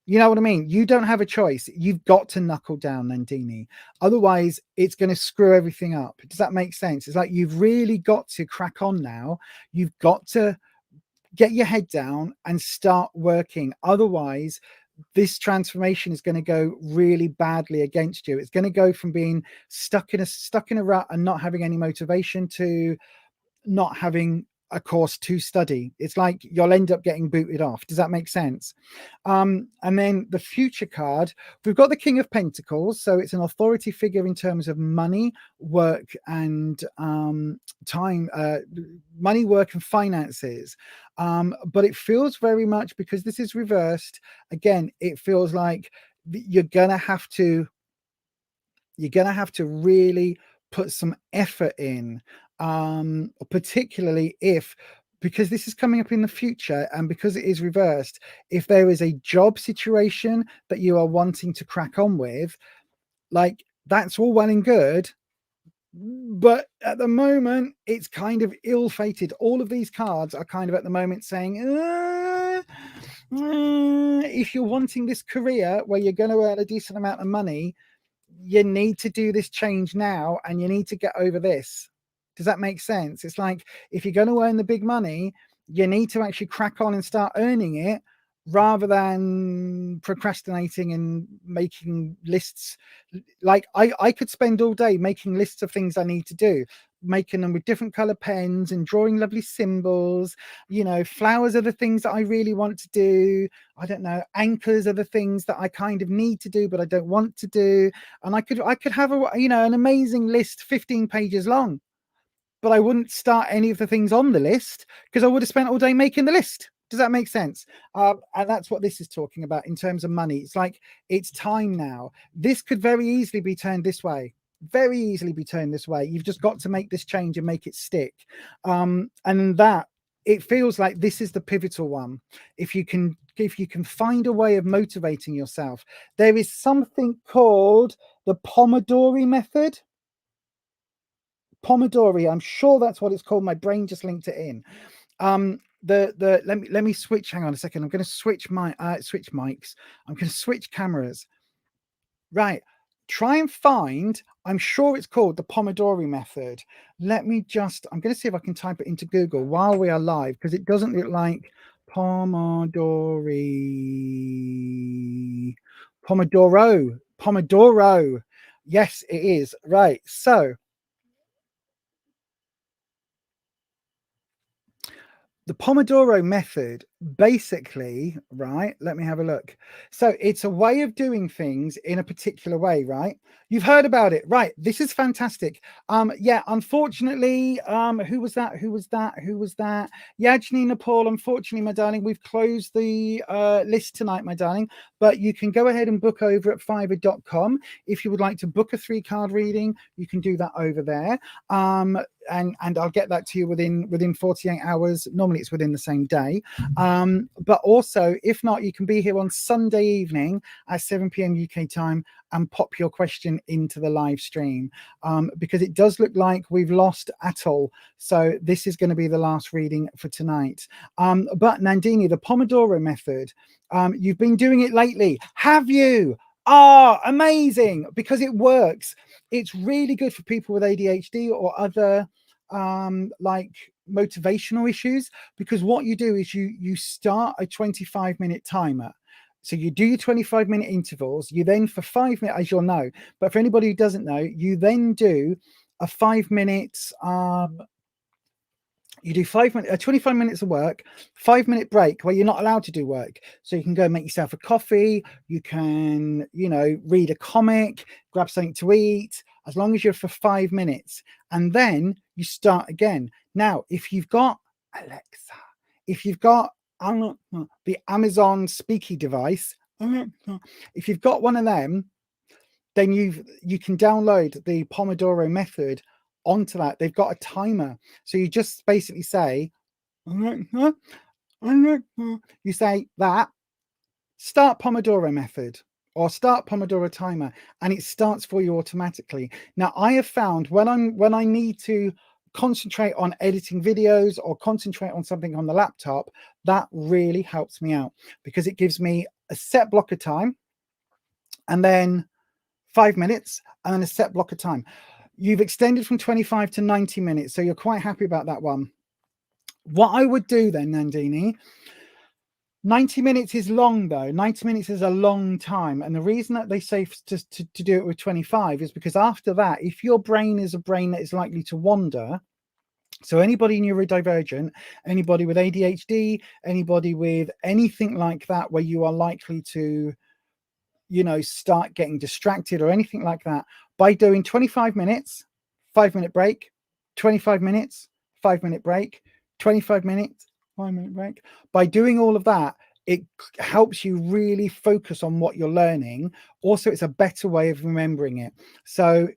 A: You know what I mean? You don't have a choice. You've got to knuckle down, Nandini. Otherwise, it's going to screw everything up. Does that make sense? It's like you've really got to crack on now. You've got to get your head down and start working. Otherwise, this transformation is going to go really badly against you. It's going to go from being stuck in a rut and not having any motivation to not having a course to study. It's like you'll end up getting booted off. Does that make sense? And then the future card, we've got the King of Pentacles. So it's an authority figure in terms of money, work, and time, money, work, and finances. But it feels very much, because this is reversed again, it feels like you're gonna have to really put some effort in, particularly because this is coming up in the future, and because it is reversed, if there is a job situation that you are wanting to crack on with, like, that's all well and good, but at the moment it's kind of ill-fated. All of these cards are kind of at the moment saying, if you're wanting this career where you're going to earn a decent amount of money, you need to do this change now, and you need to get over this. Does that make sense? It's like, if you're going to earn the big money, you need to actually crack on and start earning it, rather than procrastinating and making lists. Like, I could spend all day making lists of things I need to do, making them with different color pens and drawing lovely symbols. You know, flowers are the things that I really want to do. I don't know, anchors are the things that I kind of need to do, but I don't want to do. And I could have a, you know, an amazing list, 15 pages long, but I wouldn't start any of the things on the list because I would have spent all day making the list. Does that make sense? And that's what this is talking about in terms of money. It's like, it's time now. This could very easily be turned this way. Very easily be turned this way. You've just got to make this change and make it stick. And that, it feels like this is the pivotal one. If you can find a way of motivating yourself, there is something called the Pomodori method. Pomodori, I'm sure that's what it's called. My brain just linked it in. Let me switch. Hang on a second. I'm going to switch my switch mics. I'm going to switch cameras. Right. Try and find. I'm sure it's called the Pomodori method. Let me just. I'm going to see if I can type it into Google while we are live, because it doesn't look like Pomodoro. Yes, it is. Right. So the Pomodoro method, basically, right? Let me have a look. So it's a way of doing things in a particular way, right? You've heard about it, right? This is fantastic. Yeah, unfortunately, who was that? Yeah, Janina Paul, unfortunately, my darling, we've closed the list tonight, my darling, but you can go ahead and book over at fiverr.com. If you would like to book a 3-card reading, you can do that over there. And I'll get that to you within 48 hours. Normally it's within the same day. But also, if not, you can be here on Sunday evening at 7 p.m. UK time and pop your question into the live stream, because it does look like we've lost Atul. So this is going to be the last reading for tonight. But Nandini, the Pomodoro method, you've been doing it lately. Have you? Ah, amazing, because it works. It's really good for people with ADHD or other like motivational issues, because what you do is you start a 25-minute timer. So you do your 25-minute intervals. You then, for 5 minutes, as you'll know, but for anybody who doesn't know, you then do a 5 minutes you do 25 minutes of work, 5-minute break where you're not allowed to do work. So you can go make yourself a coffee. You can, you know, read a comic, grab something to eat, as long as you're for 5 minutes. And then you start again. Now, if you've got Alexa, if you've got the Amazon speaky device, if you've got one of them, then you can download the Pomodoro method onto that. They've got a timer, so you just basically say, you say that, start Pomodoro method or start Pomodoro timer, and it starts for you automatically. Now, I have found when I need to concentrate on editing videos or concentrate on something on the laptop, that really helps me out, because it gives me a set block of time and then 5 minutes and then a set block of time. You've extended from 25 to 90 minutes, so you're quite happy about that one. What I would do then, Nandini, 90 minutes is long though. 90 minutes is a long time. And the reason that they say to do it with 25 is because after that, if your brain is a brain that is likely to wander, so anybody neurodivergent, anybody with ADHD, anybody with anything like that, where you are likely to, you know, start getting distracted or anything like that, by doing 25 minutes, 5-minute break, 25 minutes, 5-minute break, 25 minutes, 5-minute break. By doing all of that, it helps you really focus on what you're learning. Also, it's a better way of remembering it. So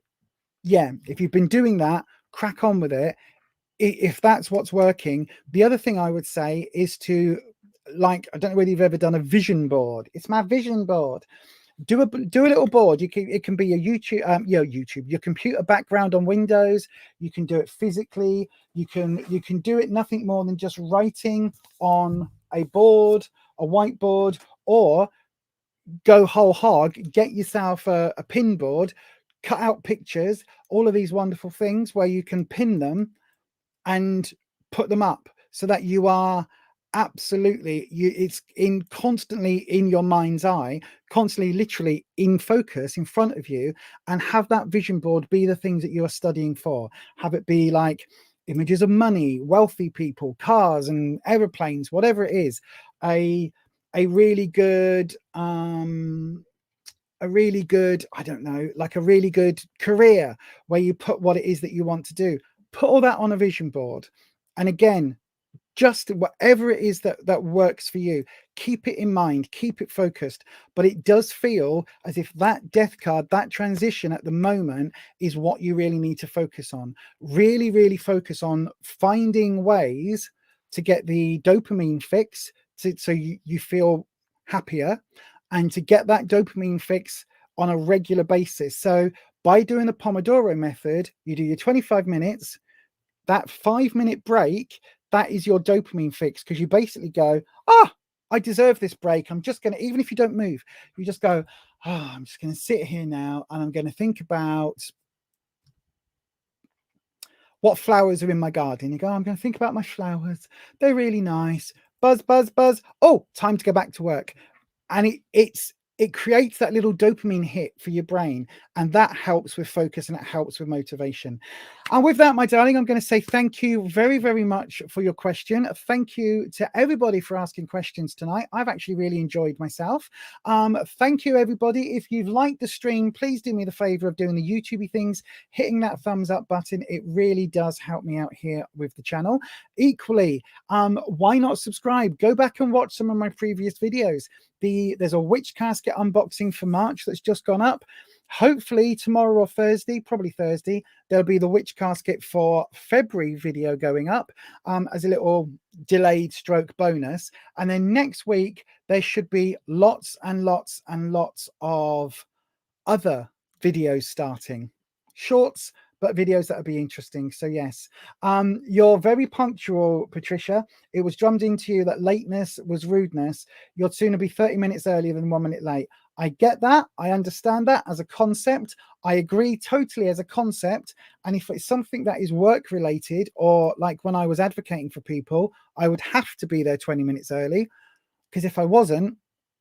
A: yeah, if you've been doing that, crack on with it. If that's what's working. The other thing I would say is to, like, I don't know whether you've ever done a vision board. It's my vision board. Do a little board. It can be your your computer background on Windows. You can do it physically. You can do it nothing more than just writing on a board, a whiteboard, or go whole hog, get yourself a pin board, cut out pictures, all of these wonderful things where you can pin them and put them up, so that you are absolutely, it's in constantly in your mind's eye, constantly literally in focus in front of you, and have that vision board be the things that you are studying for. Have it be like images of money, wealthy people, cars and aeroplanes, whatever it is. A really good I don't know, like a really good career where you put what it is that you want to do. Put all that on a vision board. And again, just whatever it is that works for you, keep it in mind, keep it focused. But it does feel as if that death card, that transition at the moment, is what you really need to focus on. Really, really focus on finding ways to get the dopamine fix, so you feel happier, and to get that dopamine fix on a regular basis. So by doing the Pomodoro method, you do your 25 minutes, that 5-minute break, that is your dopamine fix, because you basically go, I deserve this break. I'm just going to, even if you don't move, you just go, I'm just going to sit here now and I'm going to think about what flowers are in my garden. You go, I'm going to think about my flowers. They're really nice. Buzz, buzz, buzz. Oh, time to go back to work. And it creates that little dopamine hit for your brain, and that helps with focus and it helps with motivation. And with that, my darling, I'm going to say thank you very, very much for your question. Thank you to everybody for asking questions tonight. I've actually really enjoyed myself. Thank you, everybody. If you've liked the stream, please do me the favor of doing the YouTubey things, hitting that thumbs up button. It really does help me out here with the channel. Equally, why not subscribe? Go back and watch some of my previous videos. There's a witch casket unboxing for March that's just gone up. Hopefully tomorrow or Thursday, probably Thursday, there'll be the witch casket for February video going up as a little delayed stroke bonus. And then next week, there should be lots and lots and lots of other videos starting. Shorts, but videos that will be interesting. So yes, you're very punctual, Patricia. It was drummed into you that lateness was rudeness. You'd sooner be 30 minutes earlier than 1 minute late. I get that. I understand that as a concept. I agree totally as a concept. And if it's something that is work related, or like when I was advocating for people, I would have to be there 20 minutes early, because if I wasn't,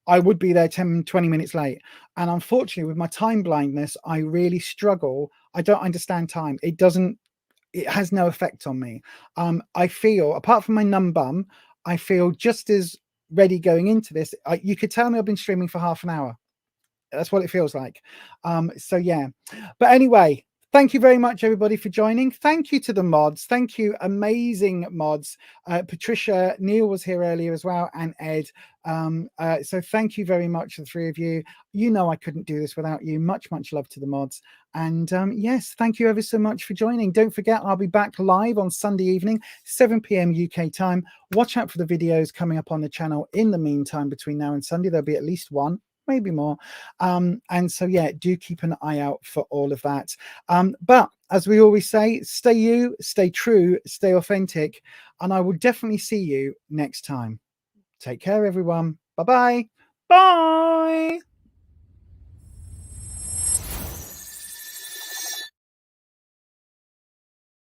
A: I would be there 10, 20 minutes late. And unfortunately, with my time blindness, I really struggle. I don't understand time. It has no effect on me. I feel, apart from my numb bum, I feel just as ready going into this. You could tell me I've been streaming for half an hour. That's what it feels like. So yeah, but anyway, thank you very much, everybody, for joining. Thank you to the mods. Thank you, amazing mods. Patricia, Neil was here earlier as well, and Ed. So thank you very much, the three of you. You know I couldn't do this without you. Much, much love to the mods. And yes, thank you ever so much for joining. Don't forget, I'll be back live on Sunday evening, 7 p.m. UK time. Watch out for the videos coming up on the channel in the meantime. Between now and Sunday, there'll be at least one, maybe more. And so yeah, do keep an eye out for all of that. But as we always say, stay you, stay true, stay authentic, and I will definitely see you next time. Take care, everyone. Bye-bye. Bye.